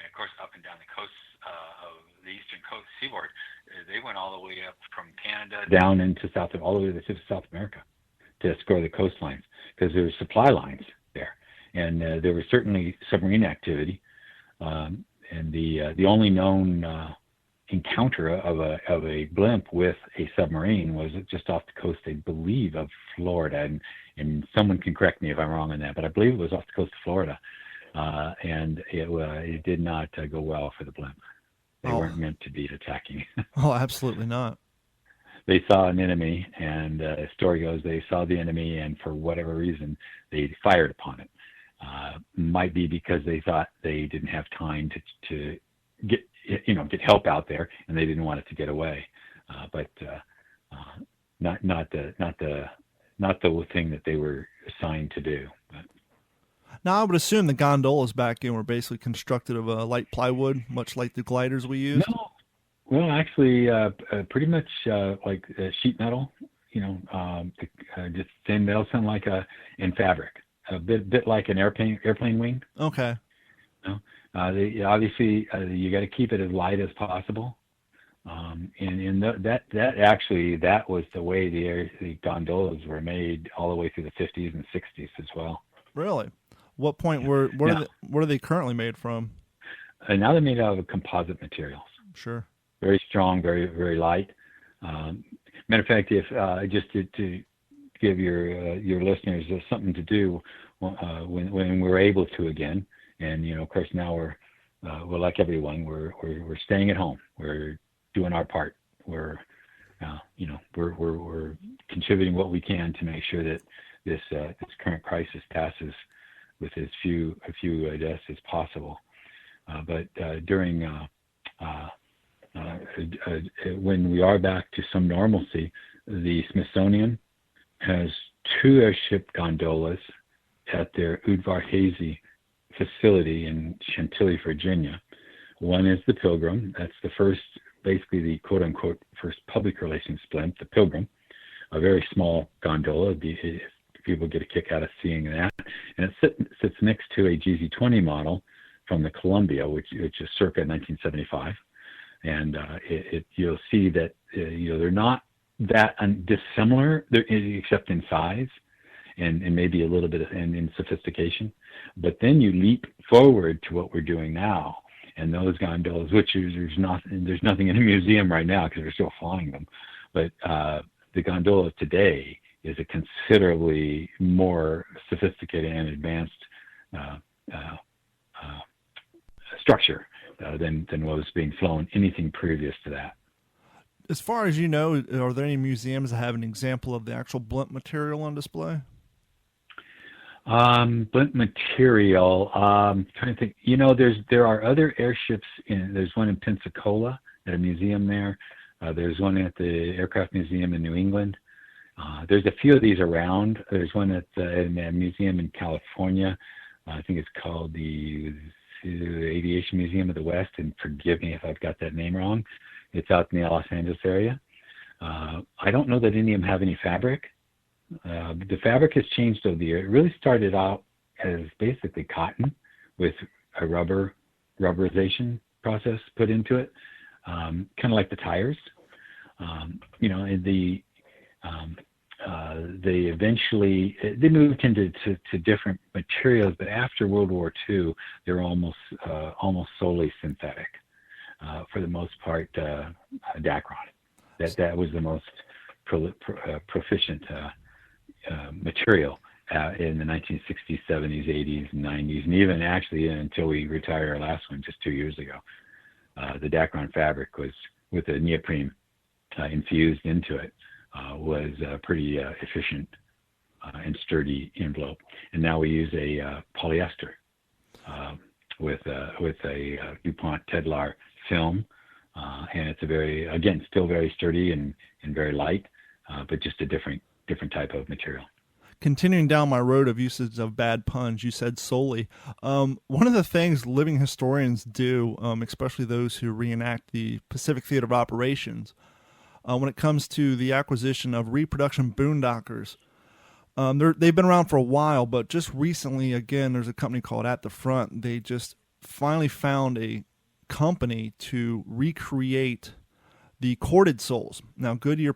of course up and down the coast of the eastern coast seaboard. They went all the way up from Canada down into all the way to the tip of South America to escort the coastlines, because there were supply lines there, and there was certainly submarine activity. And the only known encounter of a blimp with a submarine was just off the coast, I believe, of Florida, and someone can correct me if I'm wrong on that, but I believe it was off the coast of Florida, and it did not go well for the blimp. They weren't meant to be attacking. Oh, absolutely not. They saw an enemy, and the story goes they saw the enemy, and for whatever reason they fired upon it. Might be because they thought they didn't have time to get help out there, and they didn't want it to get away. But not the thing that they were assigned to do. But. Now, I would assume the gondolas back in were basically constructed of light plywood, much like the gliders we use. No, well, actually, pretty much like sheet metal. Just thin metal, something like in fabric, a bit like an airplane wing. Okay. Obviously, you got to keep it as light as possible, and that was the way the gondolas were made all the way through the 50s and 60s as well. Really? What point what are they currently made from? Now they're made out of composite materials. Sure. Very strong, very very light. Matter of fact, if just to give your listeners something to do when we're able to again. And of course, now we're like everyone. We're staying at home. We're doing our part. We're contributing what we can to make sure that this current crisis passes with as few deaths as possible. But during when we are back to some normalcy, the Smithsonian has 2 airship gondolas at their Udvar-Hazy facility in Chantilly, Virginia. One is the Pilgrim. That's the first, basically the quote-unquote first public relations blimp, the Pilgrim, a very small gondola. People get a kick out of seeing that. And it sits next to a GZ-20 model from the Columbia, which is circa 1975. And you'll see that they're not that dissimilar, except in size and maybe a little bit in sophistication. But then you leap forward to what we're doing now, and those gondolas, which there's nothing in a museum right now because we're still flying them, but the gondola today is a considerably more sophisticated and advanced structure than what was being flown anything previous to that. As far as you know, are there any museums that have an example of the actual blimp material on display? Blimp material. Trying to think. There are other airships. There's one in Pensacola at a museum there. There's one at the Aircraft Museum in New England. There's a few of these around. There's one in a museum in California. I think it's called the Aviation Museum of the West. And forgive me if I've got that name wrong. It's out in the Los Angeles area. I don't know that any of them have any fabric. The fabric has changed over the year. It really started out as basically cotton with a rubberization process put into it, kind of like the tires. they eventually they moved into to different materials, but after World War II, they're almost solely synthetic. For the most part, Dacron. That was the most proficient material in the 1960s, 70s, 80s, and 90s, and even actually until we retired our last one just 2 years ago. The Dacron fabric was with a neoprene infused into it. Was a pretty efficient and sturdy envelope, and now we use a polyester with a DuPont Tedlar film, and it's still very sturdy and very light, but just a different type of material. Continuing down my road of usage of bad puns, you said solely. One of the things living historians do, especially those who reenact the Pacific Theater of Operations, when it comes to the acquisition of reproduction boondockers, they've been around for a while, but just recently, again, there's a company called At the Front. They just finally found a company to recreate the corded soles. Now, Goodyear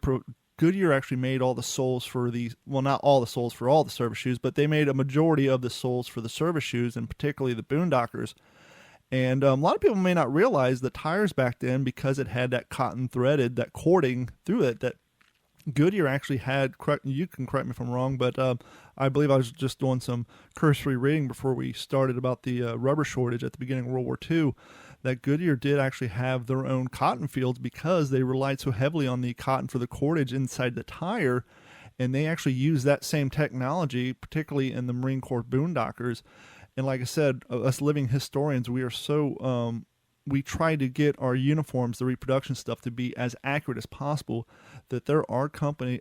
actually made all the soles for not all the soles for all the service shoes, but they made a majority of the soles for the service shoes, and particularly the boondockers. And a lot of people may not realize the tires back then, because it had that cotton threaded, that cording through it, that Goodyear actually had, you can correct me if I'm wrong, but I believe I was just doing some cursory reading before we started about the rubber shortage at the beginning of World War II, that Goodyear did actually have their own cotton fields because they relied so heavily on the cotton for the cordage inside the tire, and they actually used that same technology, particularly in the Marine Corps boondockers. And like I said, us living historians, we are so we try to get our uniforms, the reproduction stuff, to be as accurate as possible. That there are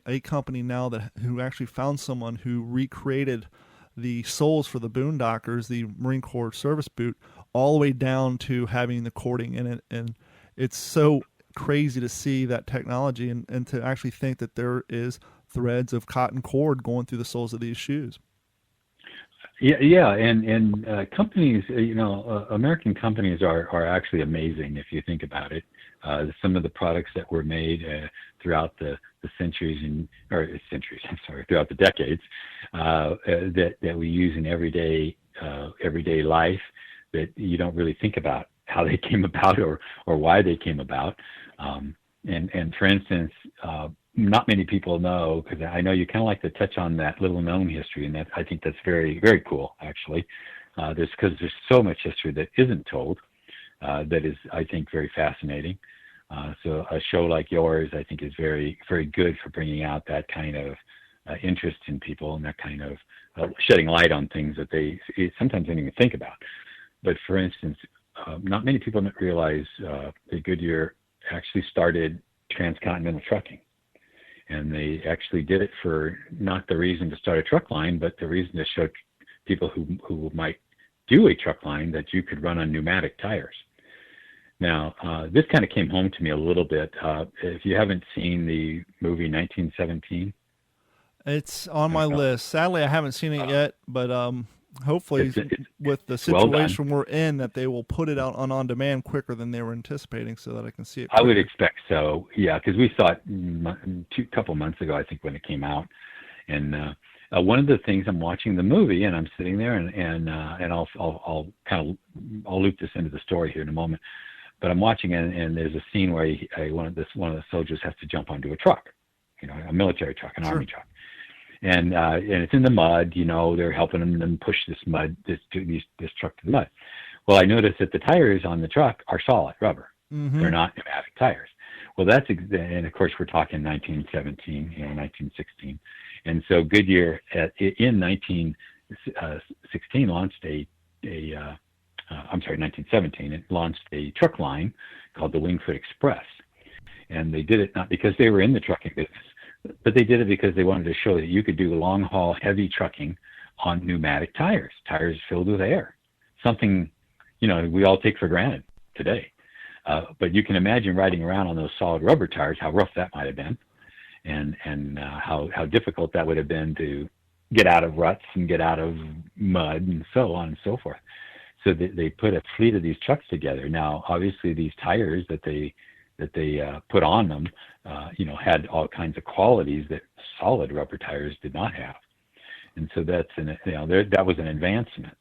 a company now who actually found someone who recreated the soles for the boondockers, the Marine Corps service boot, all the way down to having the cording in it. And it's so crazy to see that technology and to actually think that there is threads of cotton cord going through the soles of these shoes. Yeah, and companies, American companies are actually amazing if you think about it. Some of the products that were made throughout the throughout the decades that we use in everyday life, that you don't really think about how they came about or why they came about. And for instance, not many people know, because I know you kind of like to touch on that little known history, and I think that's very, very cool, actually. Because there's so much history that isn't told that is, I think, very fascinating. So a show like yours, I think, is very, very good for bringing out that kind of interest in people and that kind of shedding light on things that they sometimes don't even think about. But for instance, not many people realize that Goodyear actually started transcontinental trucking. And they actually did it for not the reason to start a truck line, but the reason to show people who might do a truck line that you could run on pneumatic tires. Now, this kind of came home to me a little bit. If you haven't seen the movie 1917. It's on my list. Sadly, I haven't seen it yet, but hopefully with the situation we're in, that they will put it out on demand quicker than they were anticipating, so that I can see it quicker. I would expect so, yeah, because we saw it a couple months ago, I think, when it came out. And one of the things, I'm watching the movie and I'm sitting there, and I'll loop this into the story here in a moment. But I'm watching it, and there's a scene where one of the soldiers has to jump onto a truck, a military truck, an army truck. And it's in the mud, they're helping them push this truck to the mud. Well, I noticed that the tires on the truck are solid rubber. Mm-hmm. They're not pneumatic tires. Well, and of course we're talking 1917, 1916. And so Goodyear in 1916 launched 1917, it launched a truck line called the Wingfoot Express. And they did it not because they were in the trucking business, but they did it because they wanted to show that you could do long haul heavy trucking on pneumatic tires filled with air, something, we all take for granted today. But you can imagine riding around on those solid rubber tires, how rough that might have been, and how difficult that would have been to get out of ruts and get out of mud and so on and so forth. So they put a fleet of these trucks together. Now, obviously these tires that they use, they use in everyday life, that you don't really think about how they came about. But for instance, not many people realize that Goodyear actually started transcontinental trucking. And they actually did it for not the reason to start a truck line, but the reason to show people who might do a truck line that you could run on pneumatic tires. So put on them, had all kinds of qualities that solid rubber tires did not have. And so that was an advancement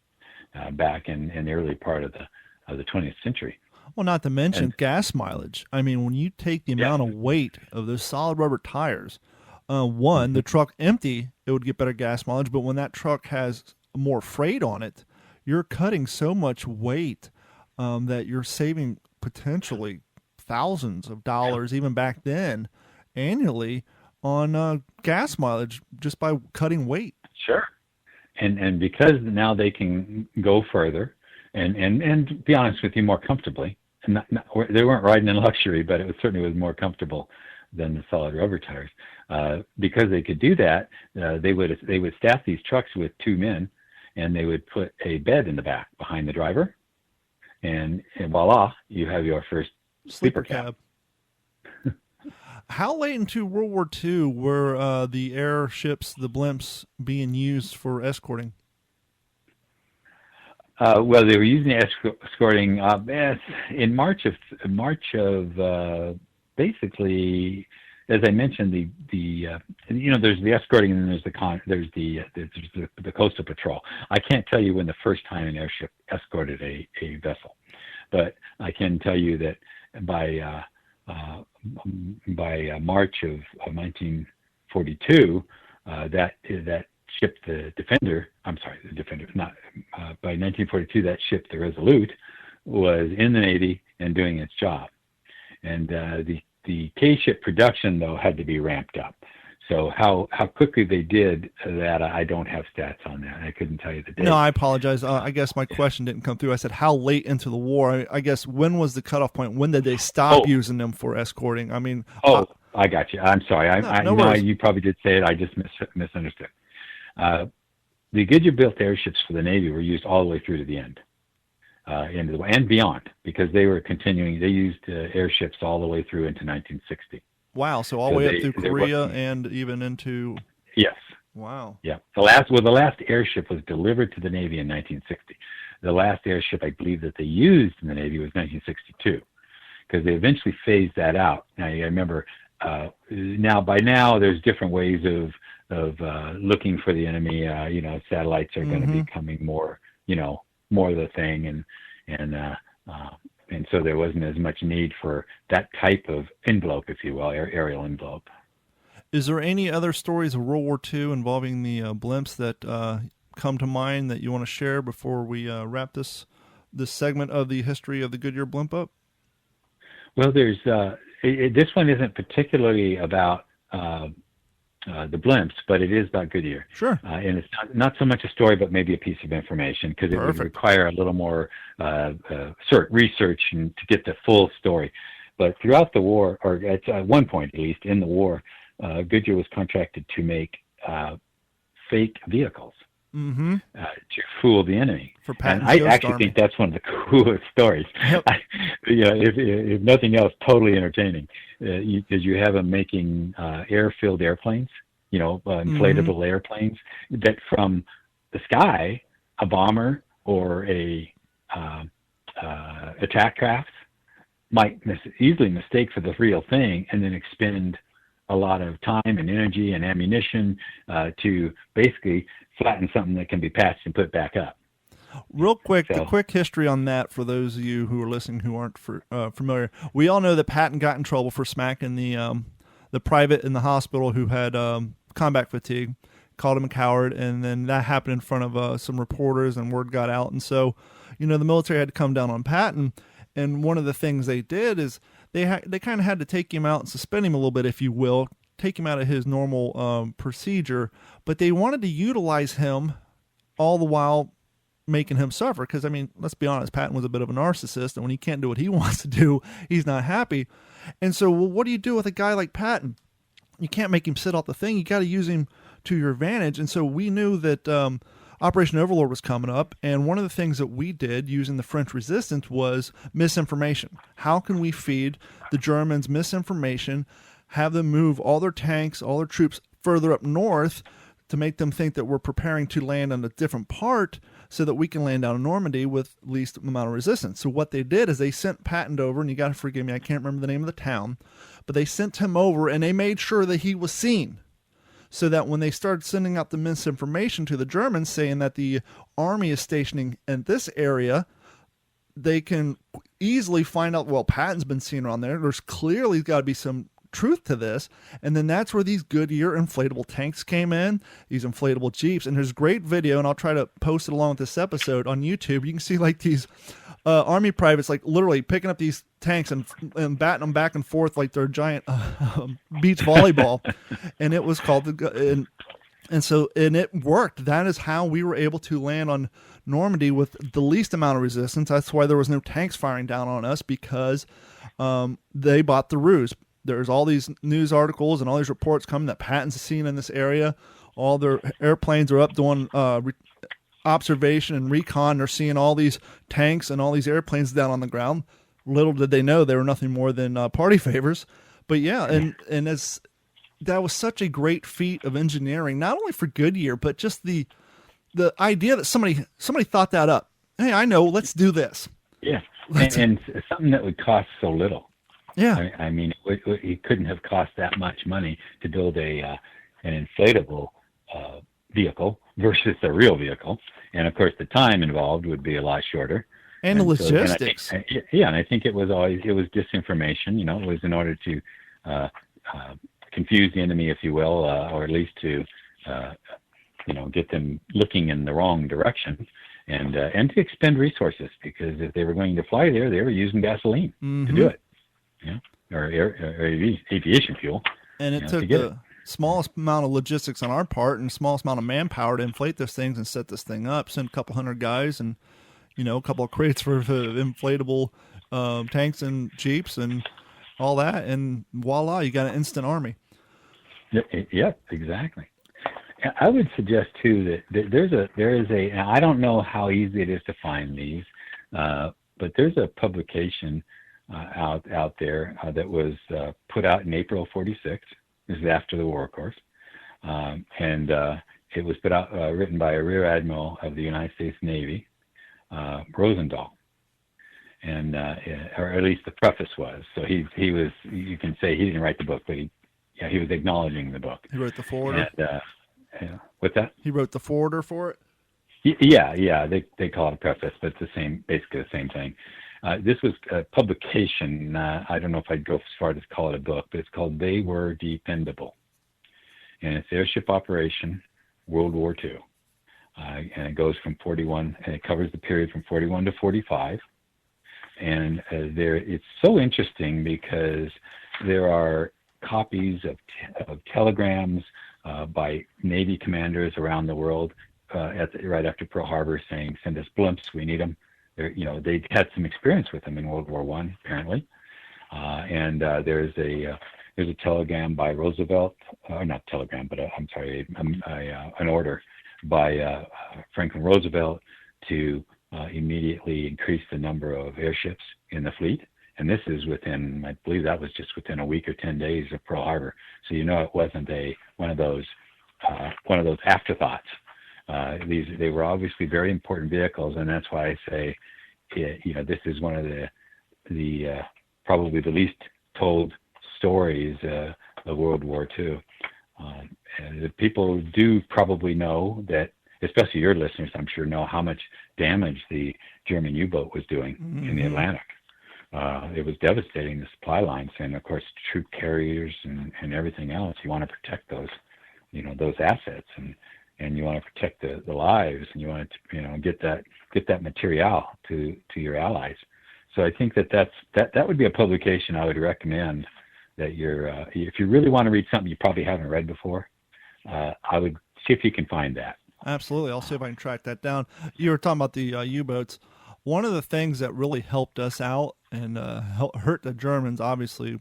back in the early part of the 20th century. Well, not to mention gas mileage. I mean, when you take the amount of weight of those solid rubber tires, the truck empty, it would get better gas mileage. But when that truck has more freight on it, you're cutting so much weight that you're saving potentially thousands of dollars, even back then, annually on gas mileage just by cutting weight. Sure. And because now they can go further and to be honest with you, more comfortably. And they weren't riding in luxury, but it certainly was more comfortable than the solid rubber tires. Because they could do that, they would staff these trucks with two men, and they would put a bed in the back behind the driver, and voila, you have your first sleeper cab. How late into World War II were the airships, the blimps, being used for escorting? Well, they were using escorting in March of basically, as I mentioned, there's the escorting, and then there's the coastal patrol. I can't tell you when the first time an airship escorted a vessel, but I can tell you that by March of 1942, that ship, by 1942, that ship, the Resolute, was in the Navy and doing its job. And the K-ship production, though, had to be ramped up. So how quickly they did that, I don't have stats on that. I couldn't tell you the date. No, I apologize. I guess my question didn't come through. I said, how late into the war? I guess, when was the cutoff point? When did they stop using them for escorting? I mean... I got you. I'm sorry. I know you probably did say it. I just misunderstood. The Goodyear-built airships for the Navy were used all the way through to the end, and beyond, because they were continuing. They used airships all the way through into 1960. Wow! So all the way up through Korea and even into. Yes. Wow. Yeah. The last airship was delivered to the Navy in 1960. The last airship, I believe, that they used in the Navy was 1962, because they eventually phased that out. Now you remember. By now, there's different ways of looking for the enemy. Satellites are going to be becoming more of the thing, and so there wasn't as much need for that type of envelope, if you will, aerial envelope. Is there any other stories of World War II involving the blimps that come to mind that you want to share before we wrap this segment of the history of the Goodyear blimp up? Well, there's this one isn't particularly about the blimps, but it is about Goodyear. Sure. And it's not so much a story, but maybe a piece of information, because it would require a little more research and to get the full story. But throughout the war, or at one point at least in the war, Goodyear was contracted to make fake vehicles to fool the enney. And I actually think that's one of the coolest stories. Yep. If nothing else, totally entertaining. Because you have them making air-filled airplanes, inflatable airplanes that from the sky, a bomber or a attack craft might easily mistake for the real thing, and then expend a lot of time and energy and ammunition to basically flatten something that can be patched and put back up. Real quick, the quick history on that for those of you who are listening who aren't familiar. We all know that Patton got in trouble for smacking the private in the hospital who had combat fatigue, called him a coward, and then that happened in front of some reporters, and word got out. And so, the military had to come down on Patton, and one of the things they did is they kind of had to take him out and suspend him a little bit, if you will, take him out of his normal procedure, but they wanted to utilize him all the while making him suffer. Because, let's be honest, Patton was a bit of a narcissist, and when he can't do what he wants to do, he's not happy. And so, what do you do with a guy like Patton? You can't make him sit out the thing. You got to use him to your advantage. And so we knew that Operation Overlord was coming up, and one of the things that we did using the French resistance was misinformation. How can we feed the Germans misinformation, have them move all their tanks, all their troops further up north to make them think that we're preparing to land on a different part so that we can land down in Normandy with least amount of resistance. So what they did is they sent Patton over, and you got to forgive me, I can't remember the name of the town, but they sent him over and they made sure that he was seen, so that when they started sending out the misinformation to the Germans saying that the army is stationing in this area, they can easily find out, well, Patton's been seen around there. There's clearly got to be some truth to this. And then that's where these Goodyear inflatable tanks came in, these inflatable Jeeps. And there's a great video, and I'll try to post it along with this episode on YouTube. You can see like these army privates like literally picking up these tanks and batting them back and forth like they're giant beach volleyball. And it was called and it worked. That is how we were able to land on Normandy with the least amount of resistance. That's why there was no tanks firing down on us, because they bought the ruse. There's all these news articles and all these reports coming that Patton's seen in this area. All their airplanes are up doing observation and recon. They're seeing all these tanks and all these airplanes down on the ground. Little did they know they were nothing more than party favors. But yeah, and as that was such a great feat of engineering, not only for Goodyear, but just the idea that somebody thought that up. Hey, I know, let's do this. Yeah, and something that would cost so little. Yeah, I mean, it couldn't have cost that much money to build an inflatable vehicle versus a real vehicle, and of course the time involved would be a lot shorter. And the logistics. And I think it was disinformation. You know, it was in order to confuse the enemy, if you will, or at least to get them looking in the wrong direction, and to expend resources, because if they were going to fly there, they were using gasoline to do it. Or aviation fuel. And it took the smallest amount of logistics on our part and smallest amount of manpower to inflate those things and set this thing up. Send a couple hundred guys and, a couple of crates for inflatable tanks and Jeeps and all that. And voila, you got an instant army. Yeah, exactly. I would suggest too that there is a, I don't know how easy it is to find these, but there's a publication out there that was put out in April of '46. This is after the war, of course, and it was put out, written by a Rear Admiral of the United States Navy, Rosendahl, and or at least the preface was. So he was, you can say he didn't write the book, but he was acknowledging the book. He wrote the foreword. What's that? He wrote the foreword for it. Yeah. They call it a preface, but it's basically the same thing. This was a publication. I don't know if I'd go as far as to call it a book, but it's called "They Were Dependable," and it's Airship Operation, World War II, and it goes from 41, and it covers the period from 41 to 45. And it's so interesting because there are copies of telegrams by Navy commanders around the world right after Pearl Harbor saying, "Send us blimps, we need them." They had some experience with them in World War I, apparently. And there's a telegram by Roosevelt, not telegram, but an order by Franklin Roosevelt to immediately increase the number of airships in the fleet. And this is within, I believe that was just within a week or 10 days of Pearl Harbor. So it wasn't one of those afterthoughts. They were obviously very important vehicles, and that's why I say, this is one of the probably the least told stories of World War II. And the people do probably know that, especially your listeners, I'm sure, know how much damage the German U-boat was doing in the Atlantic. It was devastating, the supply lines, and of course troop carriers and everything else. You want to protect those assets, and you want to protect the lives, and you want to get that material to your allies. So I think that would be a publication I would recommend, that if you really want to read something you probably haven't read before, I would see if you can find that. Absolutely. I'll see if I can track that down. You were talking about the U-boats. One of the things that really helped us out and hurt the Germans, obviously,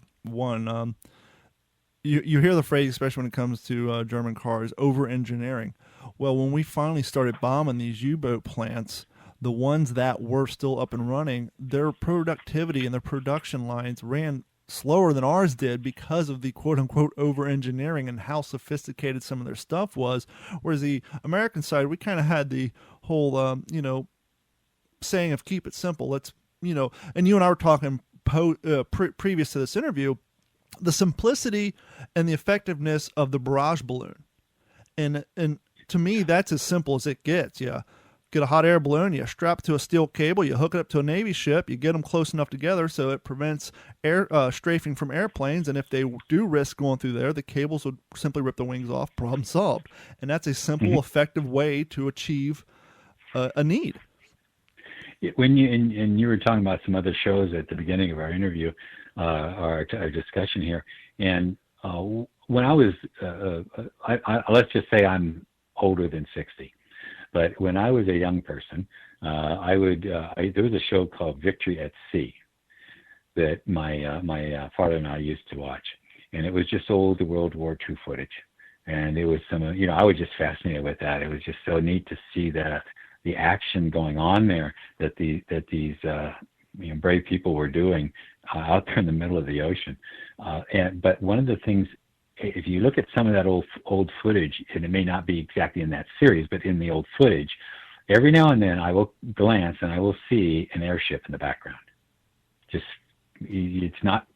you hear the phrase, especially when it comes to German cars, over-engineering. Well, when we finally started bombing these U-boat plants, the ones that were still up and running, their productivity and their production lines ran slower than ours did because of the quote-unquote over-engineering and how sophisticated some of their stuff was. Whereas the American side, we kind of had the whole, saying of keep it simple. Let's, and you and I were talking previous to this interview, the simplicity and the effectiveness of the barrage balloon. And to me, that's as simple as it gets. You get a hot air balloon, you strap it to a steel cable, you hook it up to a Navy ship, you get them close enough together so it prevents air strafing from airplanes. And if they do risk going through there, the cables would simply rip the wings off. Problem solved. And that's a simple, effective way to achieve a need. When you were talking about some other shows at the beginning of our interview, our discussion here, and when I was, let's just say I'm older than 60. But when I was a young person, there was a show called Victory at Sea that my father and I used to watch, and it was just old World War II footage, and it was some, I was just fascinated with that. It was just so neat to see that the action going on there that these brave people were doing out there in the middle of the ocean. But one of the things, if you look at some of that old footage, and it may not be exactly in that series, but in the old footage, every now and then I will glance and I will see an airship in the background. Just, it's not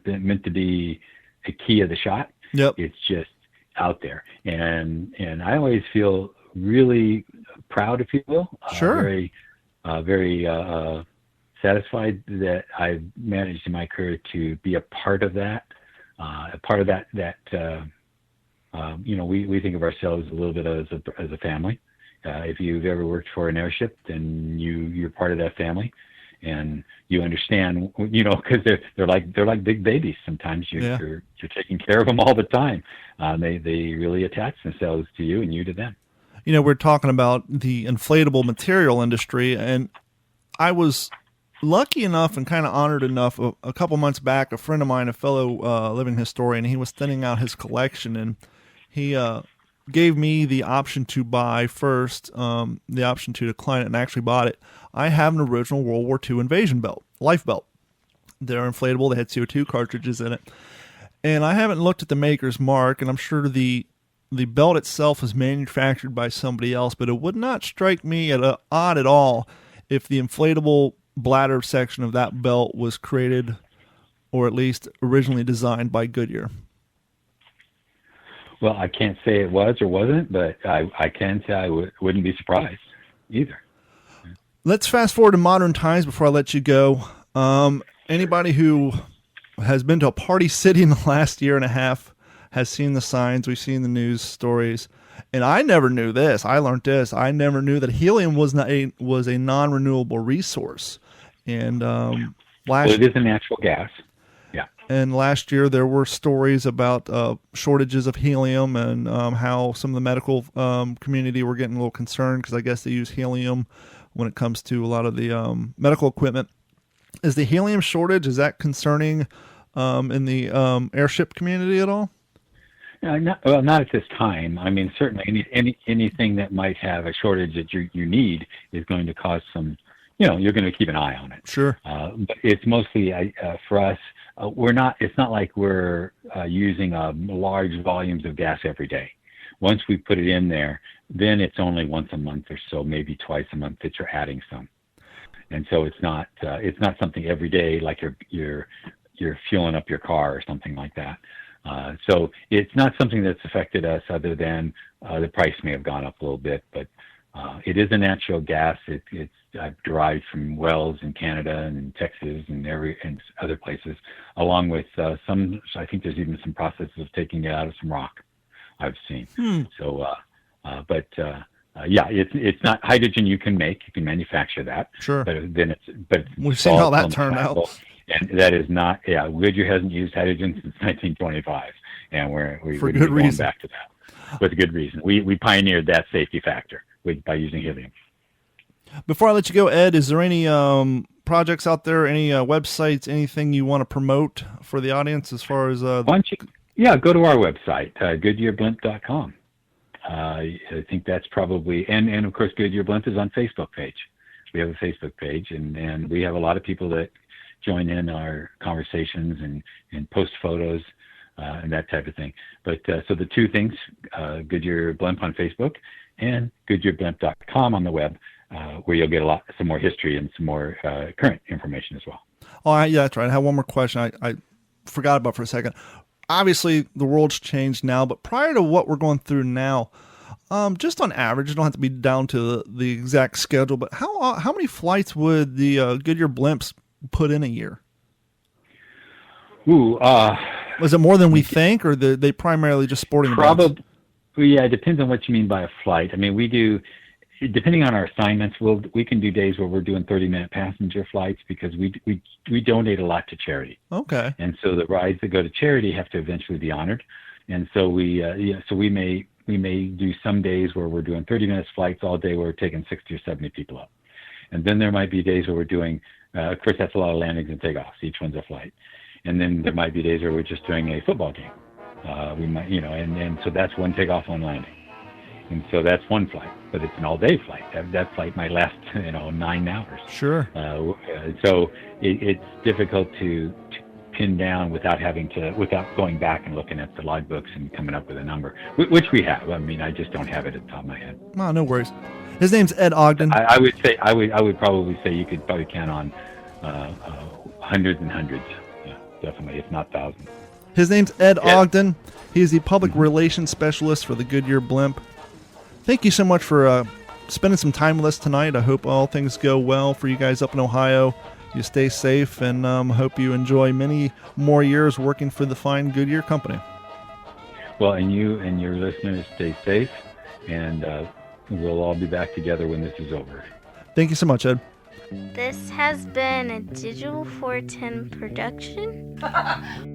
meant to be a key of the shot. Yep. It's just out there. And I always feel really proud, if you will. Sure. Very satisfied that I've managed in my career to be a part of that. We think of ourselves a little bit as a family. If you've ever worked for an airship, then you're part of that family, and you understand, because they're like big babies. Sometimes you're taking care of them all the time. They really attach themselves to you and you to them. We're talking about the inflatable material industry, and I was lucky enough and kind of honored enough a couple months back, a friend of mine, a fellow living historian, he was thinning out his collection, and he gave me the option to buy first, the option to decline it, and actually bought it. I have an original World War II invasion belt, life belt. They're inflatable. They had CO2 cartridges in it. And I haven't looked at the maker's mark, and I'm sure the belt itself is manufactured by somebody else, but it would not strike me odd at all if the inflatable bladder section of that belt was created, or at least originally designed, by Goodyear. Well, I can't say it was or wasn't, but I can say I wouldn't be surprised either. Let's fast forward to modern times before I let you go. Anybody who has been to a party city in the last year and a half has seen the signs. We've seen the news stories. And I never knew this. I learned this. I never knew that helium was a non-renewable resource. And it is a natural gas. Yeah. And last year there were stories about shortages of helium, and how some of the medical community were getting a little concerned because I guess they use helium when it comes to a lot of the medical equipment. Is the helium shortage, is that concerning in the airship community at all? Not at this time. I mean, certainly anything that might have a shortage that you need is going to cause some, you're going to keep an eye on it. Sure. But it's mostly for us. It's not like we're using large volumes of gas every day. Once we put it in there, then it's only once a month or so, maybe twice a month that you're adding some. And so it's not something every day like you're fueling up your car or something like that. So it's not something that's affected us other than the price may have gone up a little bit, but it is a natural gas. It's derived from wells in Canada and in Texas and other places, along with some. I think there's even some processes of taking it out of some rock I've seen. So, it's not hydrogen you can manufacture that. Sure. But we've seen how that turned out. And that is not, Goodyear hasn't used hydrogen since 1925, and we're going back to that with a good reason. We pioneered that safety factor by using helium. Before I let you go, Ed, is there any projects out there, any websites, anything you want to promote for the audience as far as? Why don't you, go to our website, GoodyearBlimp.com. I think that's probably, and of course, Goodyear Blimp is on Facebook page. We have a Facebook page, and we have a lot of people that join in our conversations and post photos and that type of thing. But so the two things, Goodyear Blimp on Facebook and GoodyearBlimp.com on the web, where you'll get some more history and some more current information as well. Oh, yeah, that's right. I have one more question I forgot about for a second. Obviously, the world's changed now, but prior to what we're going through now, just on average, you don't have to be down to the exact schedule, but how many flights would the Goodyear Blimps put in a year? Ooh, was it more than we think, or they primarily just sporting probably events? Yeah, it depends on what you mean by a flight. I mean, we do, depending on our assignments, we can do days where we're doing 30-minute passenger flights because we donate a lot to charity. Okay. And so the rides that go to charity have to eventually be honored. And so we may do some days where we're doing 30-minute flights all day where we're taking 60 or 70 people up. And then there might be days where we're doing, of course, that's a lot of landings and takeoffs. Each one's a flight. And then there might be days where we're just doing a football game. We might, and so that's one takeoff, one landing. And so that's one flight, but it's an all-day flight. That flight might last, 9 hours. Sure. So it's difficult to pin down without going back and looking at the logbooks and coming up with a number, which we have. I mean, I just don't have it at the top of my head. Oh, no worries. His name's Ed Ogden. I would probably say you could probably count on hundreds and hundreds. Yeah, definitely, if not thousands. His name's Ed Ogden. He's the public relations specialist for the Goodyear Blimp. Thank you so much for spending some time with us tonight. I hope all things go well for you guys up in Ohio. You stay safe, and hope you enjoy many more years working for the fine Goodyear company. Well, and you and your listeners stay safe, and we'll all be back together when this is over. Thank you so much, Ed. This has been a Digital 410 production.